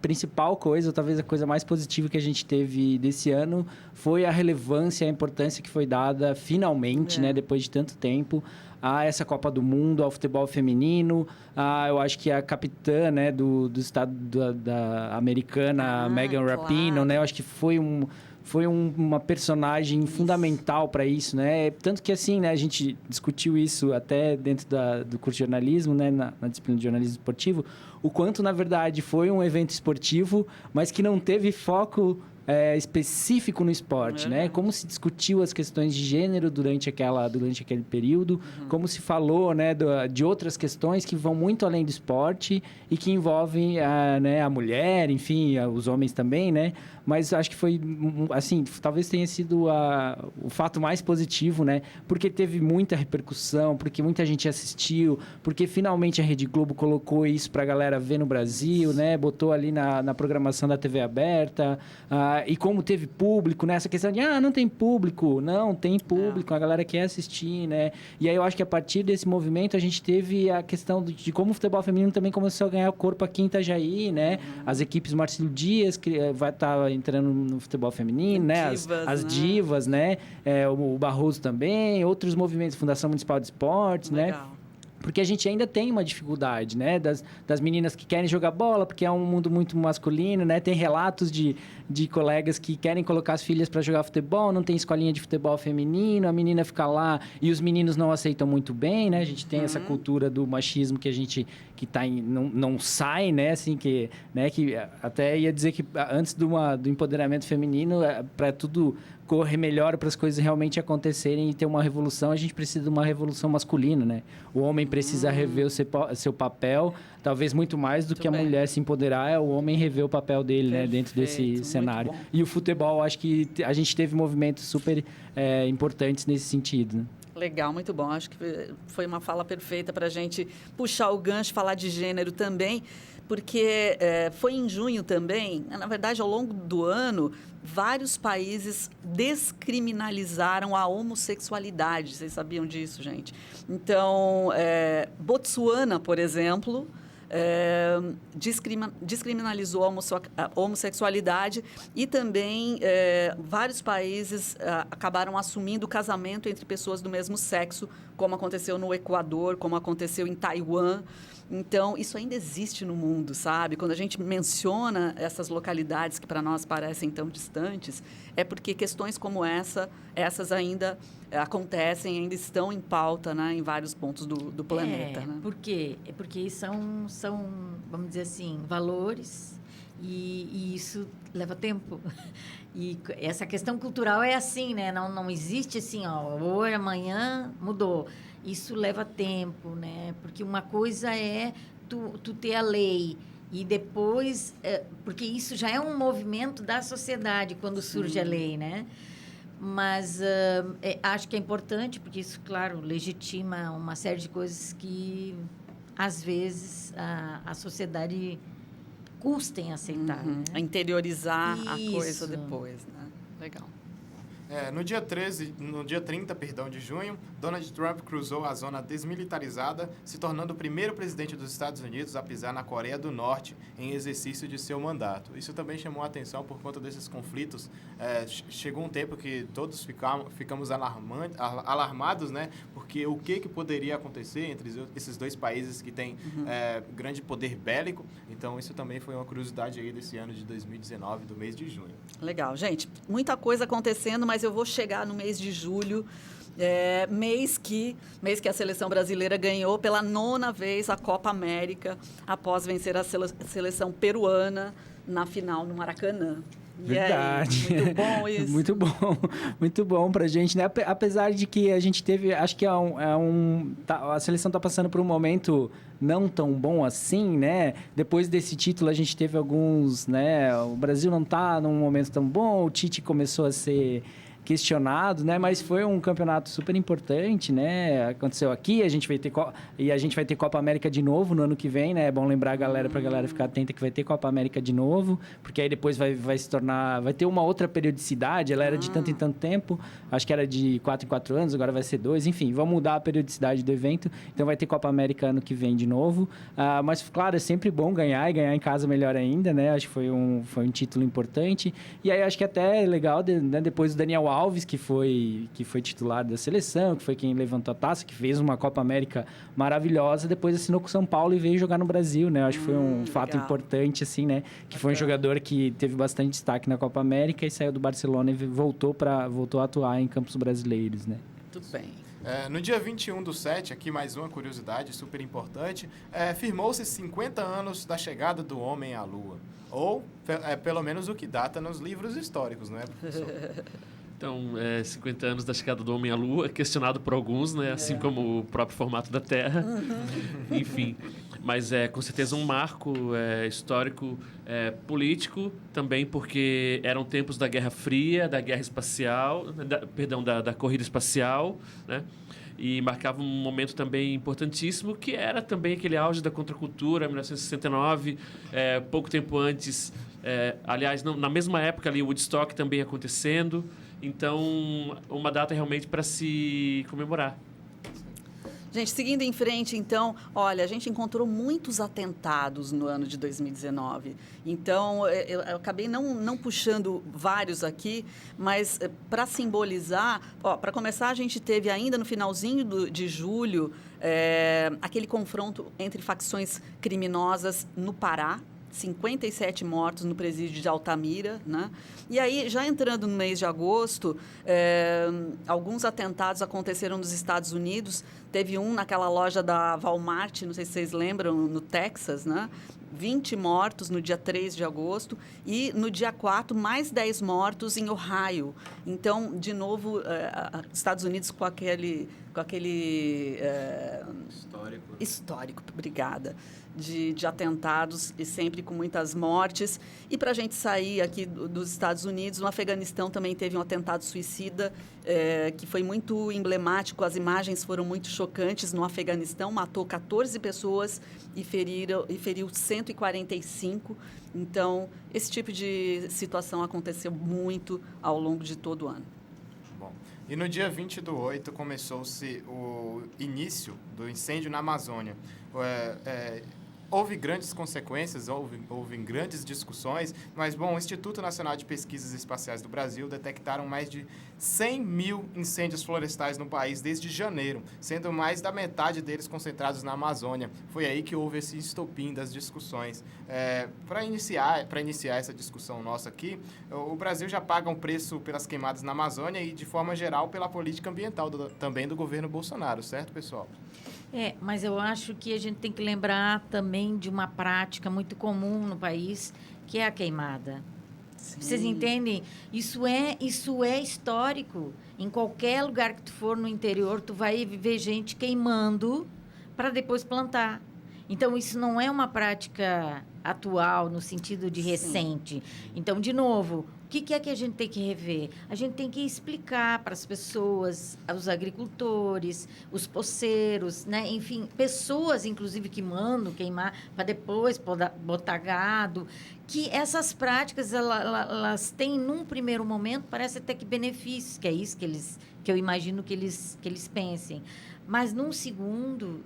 principal coisa, ou talvez a coisa mais positiva que a gente teve desse desse ano foi a relevância, a importância que foi dada finalmente, né, depois de tanto tempo, a essa Copa do Mundo, ao futebol feminino. Eu acho que a capitã, né, do estado da americana, Megan Rapinoe, né, eu acho que foi uma personagem fundamental para isso, né? Tanto que, assim, né, a gente discutiu isso até dentro do curso de jornalismo, né, na disciplina de jornalismo esportivo, o quanto, na verdade, foi um evento esportivo, mas que não teve foco específico no esporte, né? Como se discutiu as questões de gênero durante aquele período, como se falou, né, de outras questões que vão muito além do esporte e que envolvem né, a mulher, enfim, os homens também, né? Mas acho que foi, assim, talvez tenha sido o fato mais positivo, né? Porque teve muita repercussão, porque muita gente assistiu, porque finalmente a Rede Globo colocou isso para a galera ver no Brasil, né? Botou ali na programação da TV aberta. E como teve público, né? Essa questão de, não tem público. Não, tem público, a galera quer assistir, né? E aí eu acho que a partir desse movimento a gente teve a questão de como o futebol feminino também começou a ganhar corpo aqui em Itajaí, né? As equipes Marcílio Dias, que vai estar entrando no futebol feminino, né? As divas, né? O Barroso também, outros movimentos, Fundação Municipal de Esportes, né? Porque a gente ainda tem uma dificuldade, né? Das meninas que querem jogar bola, porque é um mundo muito masculino, né? Tem relatos de colegas que querem colocar as filhas para jogar futebol, não tem escolinha de futebol feminino, a menina fica lá e os meninos não aceitam muito bem, né? A gente tem essa cultura do machismo que a gente não sai, né? Assim, que até ia dizer que antes do empoderamento feminino, para tudo correr melhor, para as coisas realmente acontecerem e ter uma revolução, a gente precisa de uma revolução masculina, né? O homem precisa rever o seu papel, talvez muito mais do que a mulher se empoderar, é o homem rever o papel dele, né? Dentro desse cenário. E o futebol, acho que a gente teve movimentos super importantes nesse sentido, né? Legal, muito bom. Acho que foi uma fala perfeita para a gente puxar o gancho, falar de gênero também, porque foi em junho também, na verdade, ao longo do ano, vários países descriminalizaram a homossexualidade. Vocês sabiam disso, gente? Então, Botsuana, por exemplo, descriminalizou a homossexualidade e também vários países acabaram assumindo o casamento entre pessoas do mesmo sexo, como aconteceu no Equador, como aconteceu em Taiwan. Então, isso ainda existe no mundo, sabe? Quando a gente menciona essas localidades que para nós parecem tão distantes, é porque questões como essas ainda acontecem, ainda estão em pauta, né, em vários pontos do planeta. Né? Por quê? É porque são, vamos dizer assim, valores e isso leva tempo. E essa questão cultural é assim, né? Não existe assim, hoje, amanhã mudou. Isso leva tempo, né? Porque uma coisa é tu ter a lei e depois... porque isso já é um movimento da sociedade quando surge a lei, né? Mas acho que é importante, porque isso, claro, legitima uma série de coisas que, às vezes, a sociedade custa em aceitar. Né? A interiorizar a coisa depois, né? Legal. No dia 30, de junho, Donald Trump cruzou a zona desmilitarizada, se tornando o primeiro presidente dos Estados Unidos a pisar na Coreia do Norte em exercício de seu mandato. Isso também chamou a atenção por conta desses conflitos. Chegou um tempo que todos ficamos alarmados, né? Porque o que poderia acontecer entre esses dois países que têm grande poder bélico. Então, isso também foi uma curiosidade aí desse ano de 2019, do mês de junho. Legal. Gente, muita coisa acontecendo, mas eu vou chegar no mês de julho, mês que a seleção brasileira ganhou pela 9ª vez a Copa América, após vencer a seleção peruana na final no Maracanã. Verdade. Muito bom isso. muito bom pra gente, né? Apesar de que a gente teve, acho que a seleção tá passando por um momento não tão bom assim, né? Depois desse título a gente teve alguns, né? O Brasil não tá num momento tão bom, o Tite começou a ser questionado, né? Mas foi um campeonato super importante, né? Aconteceu aqui, a gente vai ter Copa América de novo no ano que vem, né? É bom lembrar pra galera ficar atenta que vai ter Copa América de novo, porque aí depois vai se tornar... Vai ter uma outra periodicidade, ela era de tanto em tanto tempo, acho que era de 4 em 4 anos, agora vai ser 2, enfim, vão mudar a periodicidade do evento, então vai ter Copa América ano que vem de novo, mas claro, é sempre bom ganhar, e ganhar em casa melhor ainda, né? Acho que foi um título importante, e aí acho que até é legal, né? Depois o Daniel Alves, que foi titular da seleção, que foi quem levantou a taça, que fez uma Copa América maravilhosa, depois assinou com o São Paulo e veio jogar no Brasil, né? Acho que foi um fato importante, assim, né? Que foi um jogador que teve bastante destaque na Copa América e saiu do Barcelona e voltou a atuar em campos brasileiros, né? Tudo bem. No dia 21/7, aqui mais uma curiosidade super importante, firmou-se 50 anos da chegada do homem à Lua. Ou, pelo menos o que data nos livros históricos, não é, professor? Então, 50 anos da chegada do homem à Lua, questionado por alguns, né? Assim como o próprio formato da Terra. Enfim, mas é com certeza um marco histórico, político, também porque eram tempos da Guerra Fria, da Guerra Espacial, da corrida espacial, né? E marcava um momento também importantíssimo, que era também aquele auge da contracultura, 1969, pouco tempo antes, aliás, na mesma época ali, o Woodstock também acontecendo. Então, uma data realmente para se comemorar. Gente, seguindo em frente, então, olha, a gente encontrou muitos atentados no ano de 2019. Então, eu acabei não puxando vários aqui, mas para simbolizar, para começar, a gente teve ainda no finalzinho de julho aquele confronto entre facções criminosas no Pará. 57 mortos no presídio de Altamira, né? E aí, já entrando no mês de agosto, alguns atentados aconteceram nos Estados Unidos. Teve um naquela loja da Walmart, não sei se vocês lembram, no Texas, né? 20 mortos no dia 3 de agosto e no dia 4, mais 10 mortos em Ohio. Então, de novo, Estados Unidos com aquele histórico, obrigada, de atentados e sempre com muitas mortes. E para a gente sair aqui dos Estados Unidos, no Afeganistão também teve um atentado suicida que foi muito emblemático. As imagens foram muito chocantes no Afeganistão, matou 14 pessoas e feriu 145. Então, esse tipo de situação aconteceu muito ao longo de todo o ano. Bom, e no dia 20/8 começou-se o início do incêndio na Amazônia. Houve grandes consequências, houve grandes discussões, mas, bom, o Instituto Nacional de Pesquisas Espaciais do Brasil detectaram mais de 100 mil incêndios florestais no país desde janeiro, sendo mais da metade deles concentrados na Amazônia. Foi aí que houve esse estopim das discussões. Para iniciar essa discussão nossa aqui, o Brasil já paga um preço pelas queimadas na Amazônia e, de forma geral, pela política ambiental também do governo Bolsonaro, certo, pessoal? Mas eu acho que a gente tem que lembrar também de uma prática muito comum no país, que é a queimada. Sim. Vocês entendem? Isso é histórico. Em qualquer lugar que tu for no interior, tu vai ver gente queimando para depois plantar. Então, isso não é uma prática atual, no sentido de recente. Sim. Então, de novo, o que é que a gente tem que rever? A gente tem que explicar para as pessoas, aos agricultores, os poceiros, né? Enfim, pessoas, inclusive, que mandam queimar para depois botar gado, que essas práticas, elas têm, num primeiro momento, parece até que benefícios, que é isso que eu imagino que eles pensem. Mas, num segundo,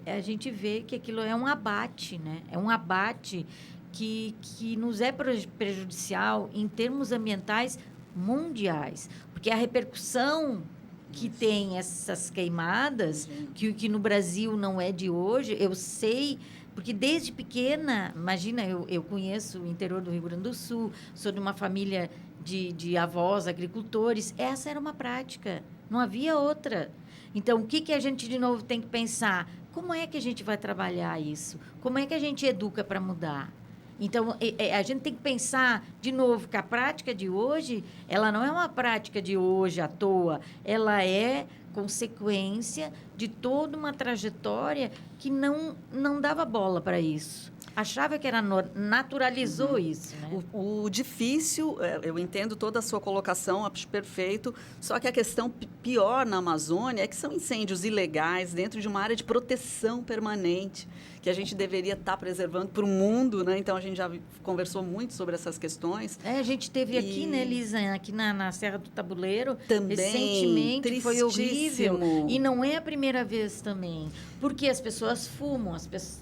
a gente vê que aquilo é um abate, né? É um abate que nos é prejudicial em termos ambientais mundiais. Porque a repercussão que tem essas queimadas, que no Brasil não é de hoje, eu sei, porque desde pequena, imagina, eu conheço o interior do Rio Grande do Sul, sou de uma família de avós agricultores, essa era uma prática, não havia outra. Então, o que a gente, de novo, tem que pensar? Como é que a gente vai trabalhar isso? Como é que a gente educa para mudar? Então, a gente tem que pensar, de novo, que a prática de hoje, ela não é uma prática de hoje à toa, ela é consequência de toda uma trajetória que não dava bola para isso. achava que era naturalizou isso, né? O difícil, eu entendo toda a sua colocação, acho perfeito, só que a questão pior na Amazônia é que são incêndios ilegais dentro de uma área de proteção permanente, que a gente deveria estar preservando para o mundo, né? Então, a gente já conversou muito sobre essas questões. A gente teve aqui, né, Lisa, aqui na Serra do Tabuleiro, também, recentemente, foi horrível. E não é a primeira vez também, porque as pessoas fumam,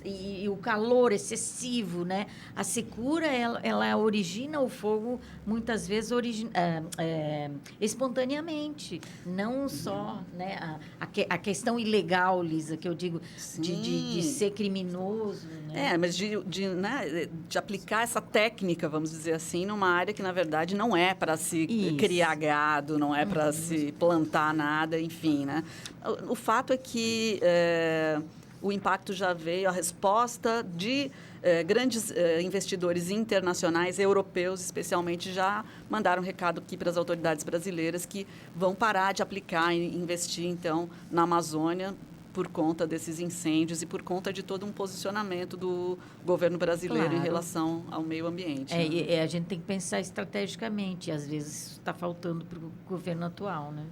e o calor excessivo, né? A secura, ela origina o fogo, muitas vezes, espontaneamente. Não só, né, a questão ilegal, Lisa, que eu digo, de ser criminoso, né? Mas de aplicar essa técnica, vamos dizer assim, numa área que, na verdade, não é para se criar gado, não é para se plantar nada, enfim, né? O fato é que o impacto já veio, a resposta de grandes investidores internacionais, europeus especialmente, já mandaram um recado aqui para as autoridades brasileiras que vão parar de aplicar e investir, então, na Amazônia, por conta desses incêndios e por conta de todo um posicionamento do governo brasileiro em relação ao meio ambiente. Né? E a gente tem que pensar estrategicamente, e às vezes isso está faltando para o governo atual, né?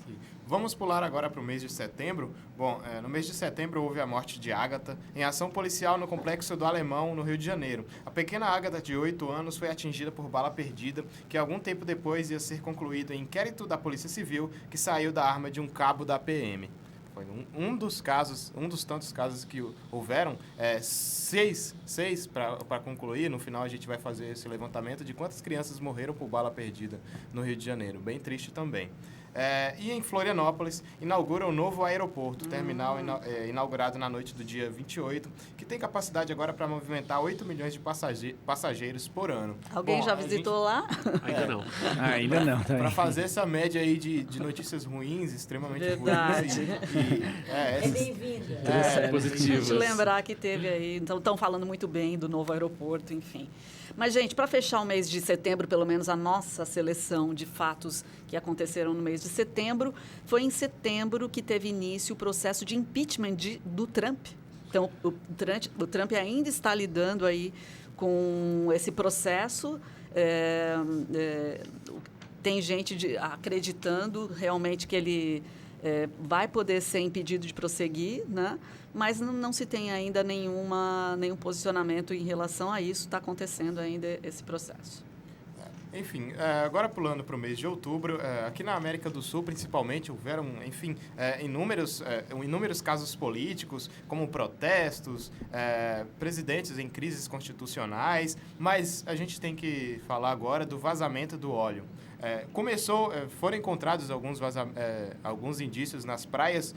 Sim. Vamos pular agora para o mês de setembro. Bom, no mês de setembro houve a morte de Ágata em ação policial no Complexo do Alemão, no Rio de Janeiro. A pequena Ágata, de 8 anos, foi atingida por bala perdida, que algum tempo depois ia ser concluído em inquérito da Polícia Civil, que saiu da arma de um cabo da PM. Foi um dos tantos casos que houveram, seis para concluir. No final a gente vai fazer esse levantamento de quantas crianças morreram por bala perdida no Rio de Janeiro. Bem triste também. E em Florianópolis, inaugura um novo aeroporto, terminal inaugurado na noite do dia 28, que tem capacidade agora para movimentar 8 milhões de passageiros por ano. Alguém já visitou lá? Ainda não. Ainda não. Para fazer essa média aí de notícias ruins, extremamente Verdade. ruins. É bem-vinda. Positivas. Deixa eu lembrar que teve aí, então estão falando muito bem do novo aeroporto, enfim. Mas, gente, para fechar o mês de setembro, pelo menos a nossa seleção de fatos que aconteceram no mês de setembro, foi em setembro que teve início o processo de impeachment do Trump. Então, o Trump ainda está lidando aí com esse processo. Tem gente acreditando realmente que ele vai poder ser impedido de prosseguir, né? Mas não se tem ainda nenhum posicionamento em relação a isso. Está acontecendo ainda esse processo. Enfim, agora pulando para o mês de outubro, aqui na América do Sul, principalmente, houveram, enfim, inúmeros casos políticos, como protestos, presidentes em crises constitucionais, mas a gente tem que falar agora do vazamento do óleo. Foram encontrados alguns indícios nas praias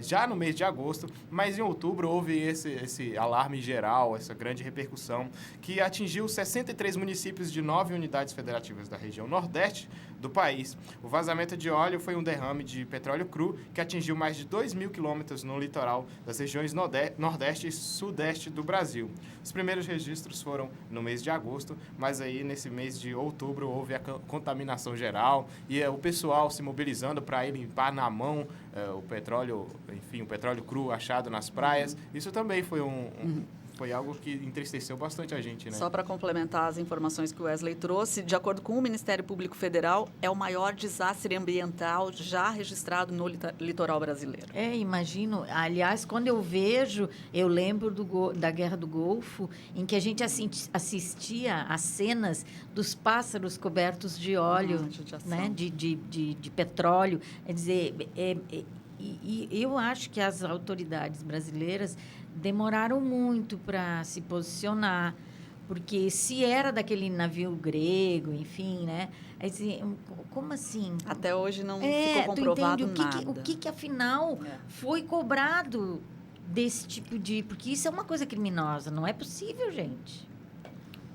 já no mês de agosto, mas em outubro houve esse alarme geral, essa grande repercussão, que atingiu 63 municípios de 9 unidades federativas da região nordeste do país. O vazamento de óleo foi um derrame de petróleo cru que atingiu mais de 2.000 quilômetros no litoral das regiões nordeste e sudeste do Brasil. Os primeiros registros foram no mês de agosto, mas aí nesse mês de outubro houve a contaminação geral e o pessoal se mobilizando para ir limpar na mão o petróleo cru achado nas praias. Isso também foi foi algo que entristeceu bastante a gente, né? Só para complementar as informações que o Wesley trouxe, de acordo com o Ministério Público Federal, é o maior desastre ambiental já registrado no litoral brasileiro. Imagino. Aliás, quando eu lembro da Guerra do Golfo, em que a gente assistia às cenas dos pássaros cobertos de óleo, né? de petróleo. Quer dizer, e eu acho que as autoridades brasileiras demoraram muito para se posicionar, porque se era daquele navio grego, enfim, né? Como assim? Até hoje não ficou comprovado nada. O que afinal foi cobrado desse tipo de... Porque isso é uma coisa criminosa, não é possível, gente.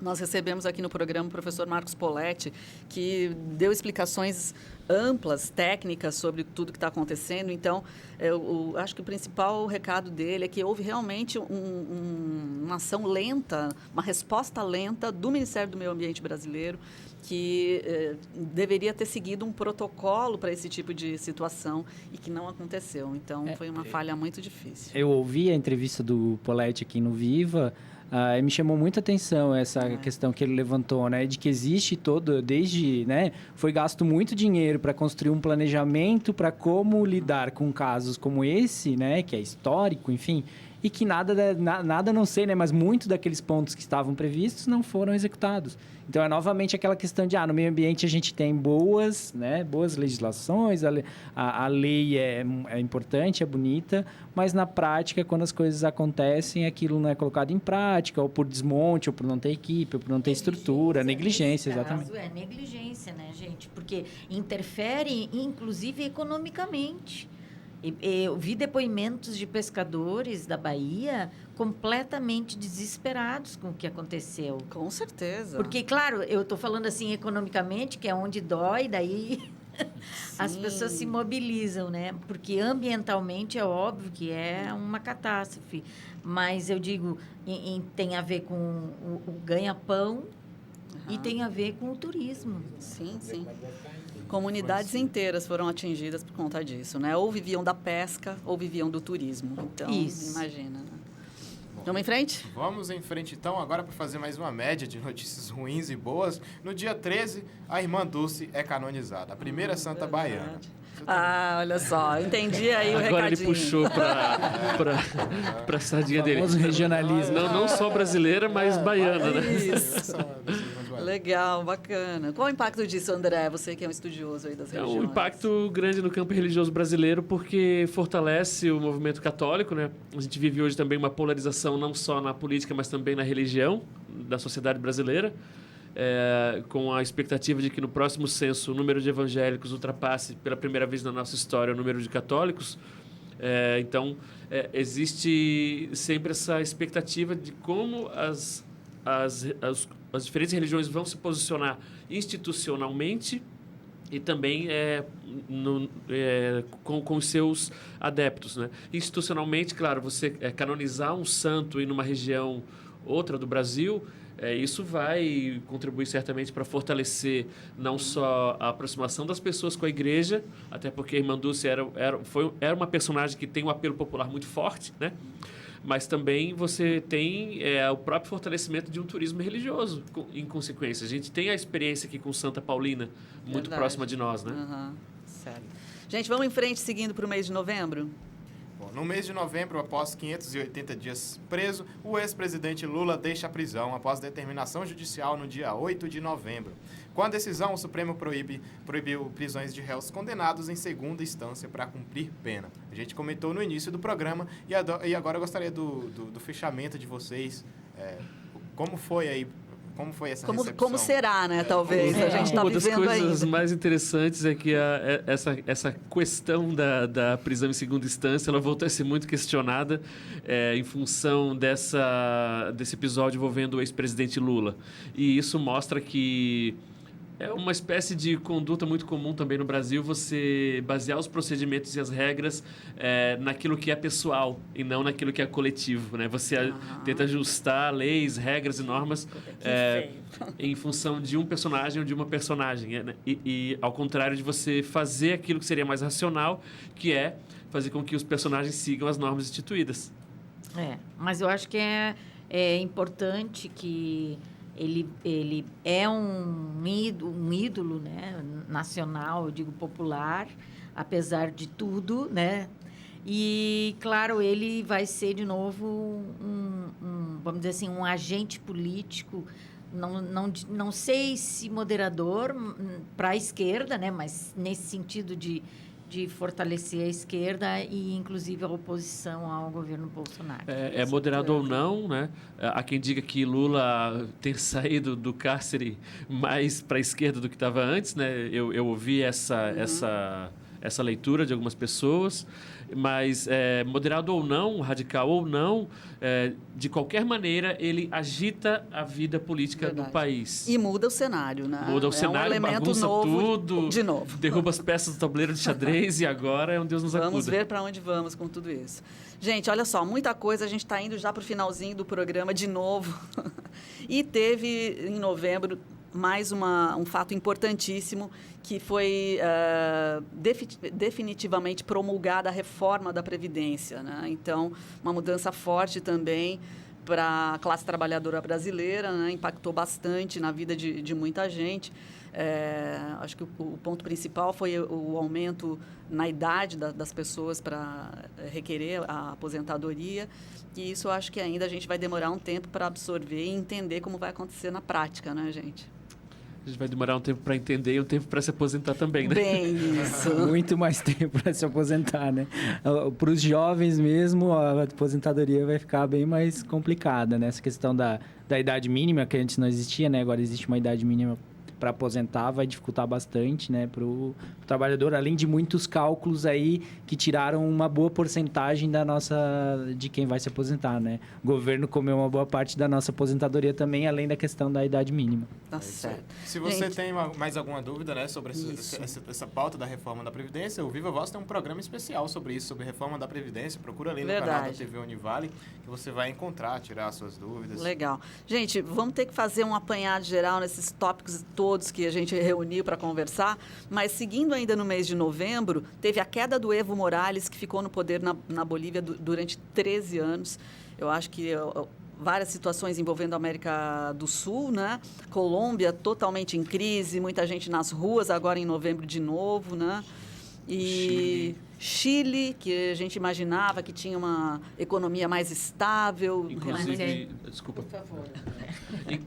Nós recebemos aqui no programa o professor Marcos Poletti, que deu explicações amplas, técnicas sobre tudo que está acontecendo. Então, eu acho que o principal recado dele é que houve realmente uma ação lenta, uma resposta lenta do Ministério do Meio Ambiente brasileiro que deveria ter seguido um protocolo para esse tipo de situação e que não aconteceu. Então, foi uma falha muito difícil. Eu ouvi a entrevista do Poletti aqui no Viva, e me chamou muita atenção essa questão que ele levantou, né? De que existe né? Foi gasto muito dinheiro para construir um planejamento para como lidar com casos como esse, né? Que é histórico, enfim, e que nada, não sei, né? Mas muitos daqueles pontos que estavam previstos não foram executados. Então, é novamente aquela questão de, no meio ambiente a gente tem boas legislações, a lei é importante, é bonita, mas na prática, quando as coisas acontecem, aquilo não é colocado em prática, ou por desmonte, ou por não ter equipe, ou por não ter estrutura, negligência, exatamente. É negligência, né, gente? Porque interfere, inclusive, economicamente. Eu vi depoimentos de pescadores da Bahia completamente desesperados com o que aconteceu. Com certeza. Porque, claro, eu estou falando assim economicamente, que é onde dói, daí as pessoas se mobilizam, né? Porque ambientalmente é óbvio que é uma catástrofe. Mas eu digo, tem a ver com o ganha-pão e tem a ver com o turismo. Sim, sim. Comunidades inteiras foram atingidas por conta disso, né? Ou viviam da pesca, ou viviam do turismo. Então, imagina, né? Vamos em frente? Vamos em frente, então, agora para fazer mais uma média de notícias ruins e boas. No dia 13, a Irmã Dulce é canonizada, a primeira santa baiana. Olha só, entendi aí o recadinho. Agora ele puxou para sardinha dele. Famoso regionalismo. Não só brasileira, mas baiana, né? Isso. Legal, bacana. Qual o impacto disso, André? Você que é um estudioso aí das religiões. Um impacto grande no campo religioso brasileiro, porque fortalece o movimento católico, né? A gente vive hoje também uma polarização não só na política, mas também na religião da sociedade brasileira. Com a expectativa de que no próximo censo o número de evangélicos ultrapasse pela primeira vez na nossa história o número de católicos. Então, existe sempre essa expectativa de como as diferentes religiões vão se posicionar institucionalmente e também com os seus adeptos, né? Institucionalmente, claro, você canonizar um santo em uma região outra do Brasil, isso vai contribuir certamente para fortalecer não só a aproximação das pessoas com a igreja, até porque a Irmã Dulce era uma personagem que tem um apelo popular muito forte, né? Mas também você tem o próprio fortalecimento de um turismo religioso, em consequência. A gente tem a experiência aqui com Santa Paulina, muito próxima de nós, né? Sério. Gente, vamos em frente, seguindo para o mês de novembro? Bom, no mês de novembro, após 580 dias preso, o ex-presidente Lula deixa a prisão após determinação judicial no dia 8 de novembro. Com a decisão, o Supremo proibiu prisões de réus condenados em segunda instância para cumprir pena. A gente comentou no início do programa e agora eu gostaria do fechamento de vocês. Como foi aí? Como foi essa recepção? Como será, né? Talvez. A gente está vivendo Uma das coisas ainda. mais interessantes é que essa questão da prisão em segunda instância, ela voltou a ser muito questionada em função desse episódio envolvendo o ex-presidente Lula. E isso mostra que é uma espécie de conduta muito comum também no Brasil, você basear os procedimentos e as regras naquilo que é pessoal e não naquilo que é coletivo, né? Você tenta ajustar leis, regras e normas em função de um personagem ou de uma personagem, né? E ao contrário de você fazer aquilo que seria mais racional, que é fazer com que os personagens sigam as normas instituídas. Mas eu acho que é importante que ele é um ídolo, né, nacional, eu digo popular, apesar de tudo, né? E, claro, ele vai ser, de novo, vamos dizer assim, um agente político, não sei se moderador para a esquerda, né? Mas nesse sentido de fortalecer a esquerda e, inclusive, a oposição ao governo Bolsonaro. Moderado ou não, né? Há quem diga que Lula ter saído do cárcere mais para a esquerda do que estava antes, né? Eu ouvi essa leitura de algumas pessoas, mas moderado ou não, radical ou não, de qualquer maneira, ele agita a vida política do país. E muda o cenário, né? Muda o cenário, um elemento bagunça novo, tudo, de novo. derruba as peças do tabuleiro de xadrez e agora é um Deus nos acuda. Vamos ver para onde vamos com tudo isso. Gente, olha só, muita coisa, a gente está indo já para o finalzinho do programa de novo. E teve, em novembro, mais um fato importantíssimo, que foi definitivamente promulgada a reforma da Previdência, né? Então, uma mudança forte também para a classe trabalhadora brasileira, né? Impactou bastante na vida de muita gente. Acho que o ponto principal foi o aumento na idade das pessoas para requerer a aposentadoria, e isso eu acho que ainda a gente vai demorar um tempo para absorver e entender como vai acontecer na prática, né, gente? A gente vai demorar um tempo para entender e um tempo para se aposentar também, né? Bem, isso. Muito mais tempo para se aposentar, né? Para os jovens mesmo, a aposentadoria vai ficar bem mais complicada, né? Essa questão da idade mínima, que antes não existia, né? Agora existe uma idade mínima para aposentar, vai dificultar bastante, né, para o trabalhador, além de muitos cálculos aí que tiraram uma boa porcentagem de quem vai se aposentar, né? O governo comeu uma boa parte da nossa aposentadoria também, além da questão da idade mínima. Tá certo. Se você Gente, tem mais alguma dúvida, né, sobre essa pauta da reforma da Previdência, o Viva Voz tem um programa especial sobre isso, sobre reforma da Previdência. Procura ali no canal da TV Univale, que você vai encontrar, tirar suas dúvidas. Legal. Gente, vamos ter que fazer um apanhado geral nesses tópicos todos que a gente reuniu para conversar, mas seguindo ainda no mês de novembro, teve a queda do Evo Morales, que ficou no poder na Bolívia durante 13 anos. Eu acho que várias situações envolvendo a América do Sul, né? Colômbia totalmente em crise, muita gente nas ruas agora em novembro de novo, né? E Chile, que a gente imaginava que tinha uma economia mais estável. Inclusive, desculpa. Por favor.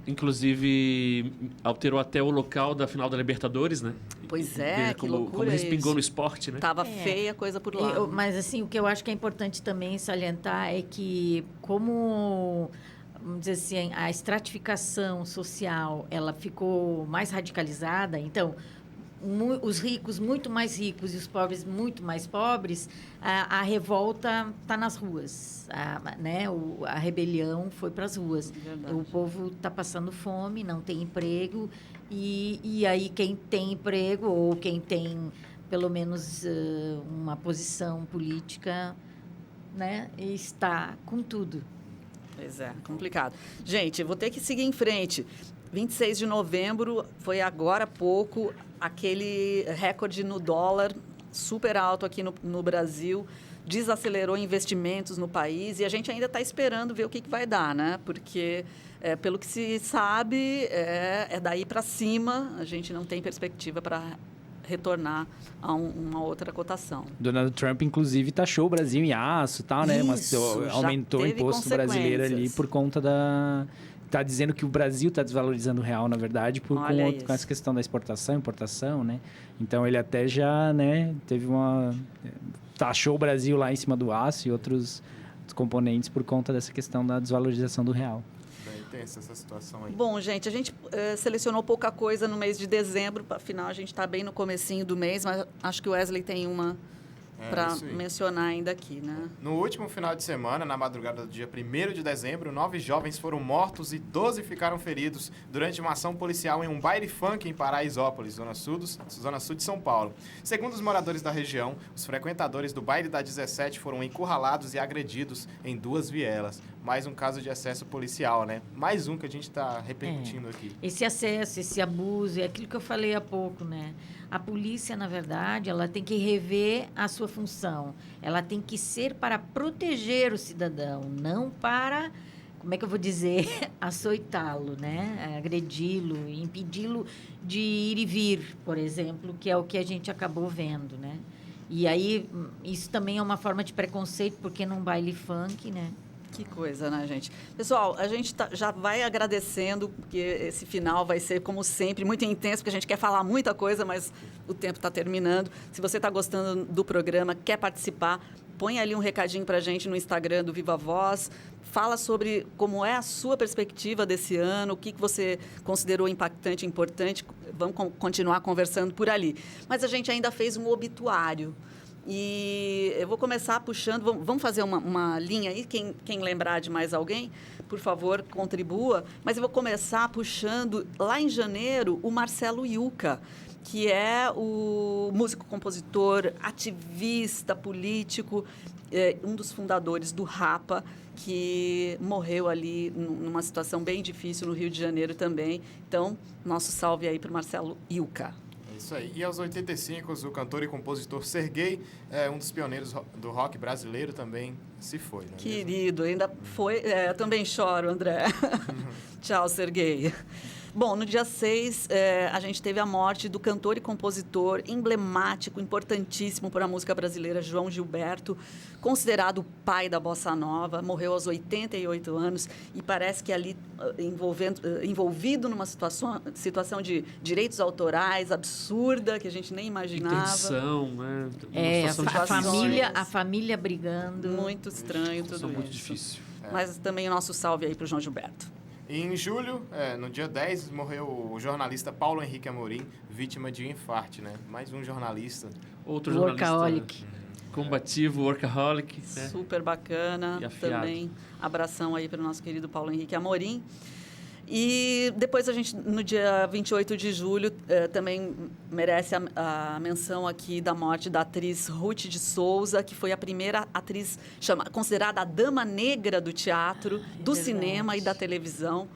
Inclusive, alterou até o local da final da Libertadores, né? Pois é, Veja que como loucura respingou isso. no esporte, né? Tava feia a coisa por lá. Mas, assim, o que eu acho que é importante também salientar é que, como, vamos dizer assim, a estratificação social, ela ficou mais radicalizada, então, os ricos muito mais ricos e os pobres muito mais pobres, a revolta está nas ruas, né? A rebelião foi para as ruas. Verdade. O povo está passando fome, não tem emprego, e aí quem tem emprego ou quem tem pelo menos uma posição política, né, está com tudo. Pois é, complicado. Gente, eu vou ter que seguir em frente. 26 de novembro, foi agora há pouco, aquele recorde no dólar super alto aqui no Brasil, desacelerou investimentos no país e a gente ainda está esperando ver o que vai dar, né? Porque, pelo que se sabe, é daí para cima, a gente não tem perspectiva para retornar a uma outra cotação. Donald Trump, inclusive, taxou o Brasil em aço e tal, né? Mas Isso, já aumentou o teve imposto brasileiro ali consequências. por conta da... Está dizendo que o Brasil está desvalorizando o real, na verdade, com essa questão da exportação, importação, né? Então, ele até já, né, taxou o Brasil lá em cima do aço e outros componentes por conta dessa questão da desvalorização do real. Bem tensa essa situação aí. Bom, gente, a gente selecionou pouca coisa no mês de dezembro, afinal a gente está bem no comecinho do mês, mas acho que o Wesley tem uma para mencionar ainda aqui, né? No último final de semana, na madrugada do dia 1º de dezembro, 9 jovens foram mortos e 12 ficaram feridos durante uma ação policial em um baile funk em Paraisópolis, zona sul de São Paulo. Segundo os moradores da região, os frequentadores do baile da 17 foram encurralados e agredidos em 2 vielas. Mais um caso de excesso policial, né? Mais um que a gente está repercutindo aqui. Esse acesso, esse abuso, é aquilo que eu falei há pouco, né? A polícia, na verdade, ela tem que rever a sua função. Ela tem que ser para proteger o cidadão, não para, como é que eu vou dizer, açoitá-lo, né? Agredi-lo, impedi-lo de ir e vir, por exemplo, que é o que a gente acabou vendo, né? E aí, isso também é uma forma de preconceito, porque num baile funk, né? Que coisa, né, gente? Pessoal, a gente já vai agradecendo, porque esse final vai ser, como sempre, muito intenso, porque a gente quer falar muita coisa, mas o tempo está terminando. Se você está gostando do programa, quer participar, põe ali um recadinho para a gente no Instagram do Viva Voz. Fala sobre como é a sua perspectiva desse ano, o que você considerou impactante, importante. Vamos continuar conversando por ali. Mas a gente ainda fez um obituário. E eu vou começar puxando, vamos fazer uma linha aí, quem lembrar de mais alguém, por favor, contribua. Mas eu vou começar puxando, lá em janeiro, o Marcelo Yuca, que é o músico, compositor, ativista, político, um dos fundadores do Rapa, que morreu ali numa situação bem difícil no Rio de Janeiro também. Então, nosso salve aí para o Marcelo Ilka. Isso aí. E aos 85, o cantor e compositor Serguei, um dos pioneiros do rock brasileiro, também se foi. Não é Querido, ainda foi... também choro, André. Tchau, Serguei. Bom, no dia 6, a gente teve a morte do cantor e compositor emblemático, importantíssimo para a música brasileira, João Gilberto, considerado o pai da bossa nova, morreu aos 88 anos e parece que ali envolvido numa situação de direitos autorais absurda, que a gente nem imaginava. Interdição, né? A família brigando. Muito estranho tudo isso. Muito difícil. Mas também o nosso salve aí para o João Gilberto. E em julho, no dia 10, morreu o jornalista Paulo Henrique Amorim, vítima de infarto, né? Mais um jornalista. Outro jornalista Workaholic. Combativo, workaholic. Né? Super bacana. E afiado. Também abração aí para o nosso querido Paulo Henrique Amorim. E depois a gente, no dia 28 de julho, também merece a menção aqui da morte da atriz Ruth de Souza, que foi a primeira atriz considerada a dama negra do teatro, do cinema e da televisão.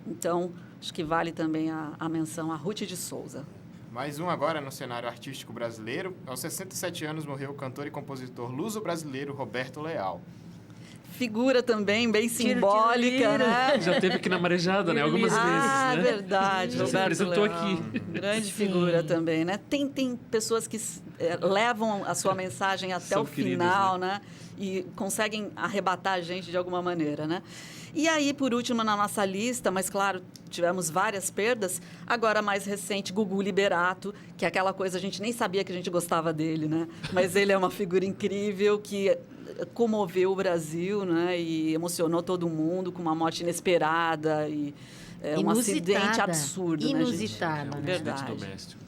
Então, acho que vale também a menção a Ruth de Souza. Mais um agora no cenário artístico brasileiro. Aos 67 anos morreu o cantor e compositor luso-brasileiro Roberto Leal. Figura também bem simbólica, né? Já teve aqui na Marejada, né? Algumas vezes, né? Verdade. Já se apresentou aqui. Grande figura também, né? Tem pessoas que levam a sua mensagem até São o final, queridas, né? E conseguem arrebatar a gente de alguma maneira, né? E aí, por último, na nossa lista, mas claro, tivemos várias perdas, agora a mais recente, Gugu Liberato, que é aquela coisa, a gente nem sabia que a gente gostava dele, né? Mas ele é uma figura incrível que comoveu o Brasil, né? E emocionou todo mundo com uma morte inesperada e um acidente absurdo, Inusitada, né, gente? né? Verdade. Doméstico.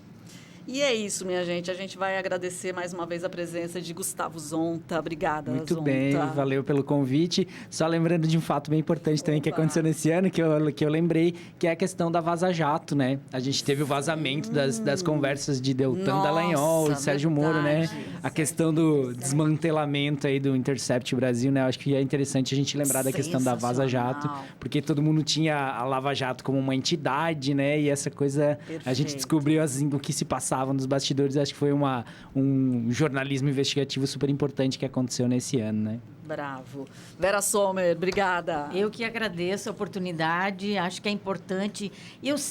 E é isso, minha gente. A gente vai agradecer mais uma vez a presença de Gustavo Zonta. Obrigada, Muito Zonta. bem, valeu pelo convite. Só lembrando de um fato bem importante também que aconteceu nesse ano, que eu lembrei, que é a questão da Vaza Jato, né? A gente teve o vazamento das conversas de Deltan Dallagnol e Sérgio Moro, né? A questão do desmantelamento aí do Intercept Brasil, né? Acho que é interessante a gente lembrar da questão da Vaza Jato, porque todo mundo tinha a Lava Jato como uma entidade, né? E essa coisa, a gente descobriu assim, o que se passava nos bastidores. Acho que foi um jornalismo investigativo super importante que aconteceu nesse ano, né? Bravo. Vera Sommer, obrigada. Eu que agradeço a oportunidade, acho que é importante.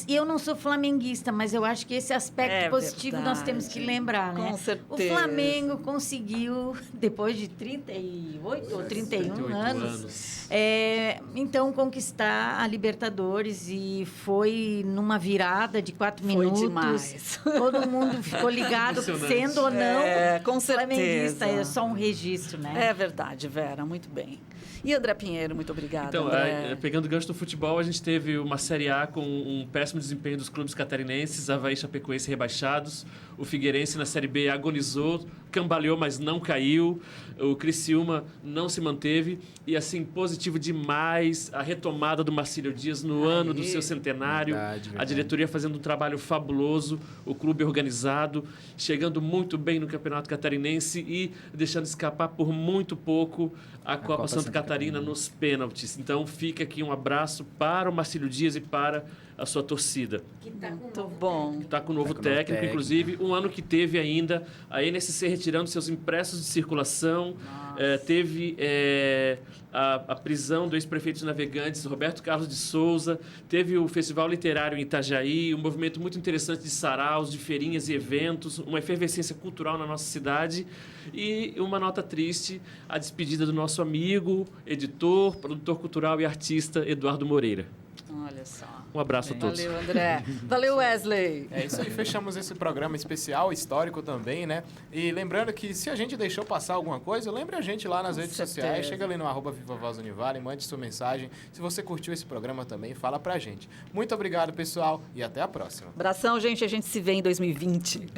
Eu não sou flamenguista, mas eu acho que esse aspecto positivo nós temos que lembrar, né? Com certeza. O Flamengo conseguiu, depois de 38 ou 31 anos, então conquistar a Libertadores, e foi numa virada de 4 minutos. Foi demais. Todo mundo ficou ligado, sendo ou não com flamenguista. certeza. É só um registro, né? É verdade, Vera, muito bem. E André Pinheiro, muito obrigada. Então, André. pegando o gancho do futebol, a gente teve uma Série A com um péssimo desempenho dos clubes catarinenses, Avaí e Chapecoense rebaixados, o Figueirense na Série B agonizou, cambaleou, mas não caiu, o Criciúma não se manteve, e assim, positivo demais a retomada do Marcílio Dias no ano do seu centenário, Verdade. a diretoria fazendo um trabalho fabuloso, o clube organizado, chegando muito bem no Campeonato Catarinense e deixando escapar por muito pouco a Copa Santa Catarina nos pênaltis. Então fica aqui um abraço para o Marcílio Dias e para a sua torcida. Muito bom. Está com o novo técnico, inclusive, um ano que teve ainda a NSC retirando seus impressos de circulação, teve a prisão do ex-prefeito de Navegantes, Roberto Carlos de Souza, teve o Festival Literário em Itajaí, um movimento muito interessante de saraus, de feirinhas e eventos, uma efervescência cultural na nossa cidade, e uma nota triste, a despedida do nosso amigo, editor, produtor cultural e artista Eduardo Moreira. Olha só. Um abraço a todos. Valeu, André. Valeu, Wesley. É isso aí, fechamos esse programa especial, histórico também, né? E lembrando que se a gente deixou passar alguma coisa, lembre a gente lá nas redes sociais, chega ali no @VivaVozUnivale, mande sua mensagem. Se você curtiu esse programa também, fala pra gente. Muito obrigado, pessoal, e até a próxima. Abração, gente. A gente se vê em 2020.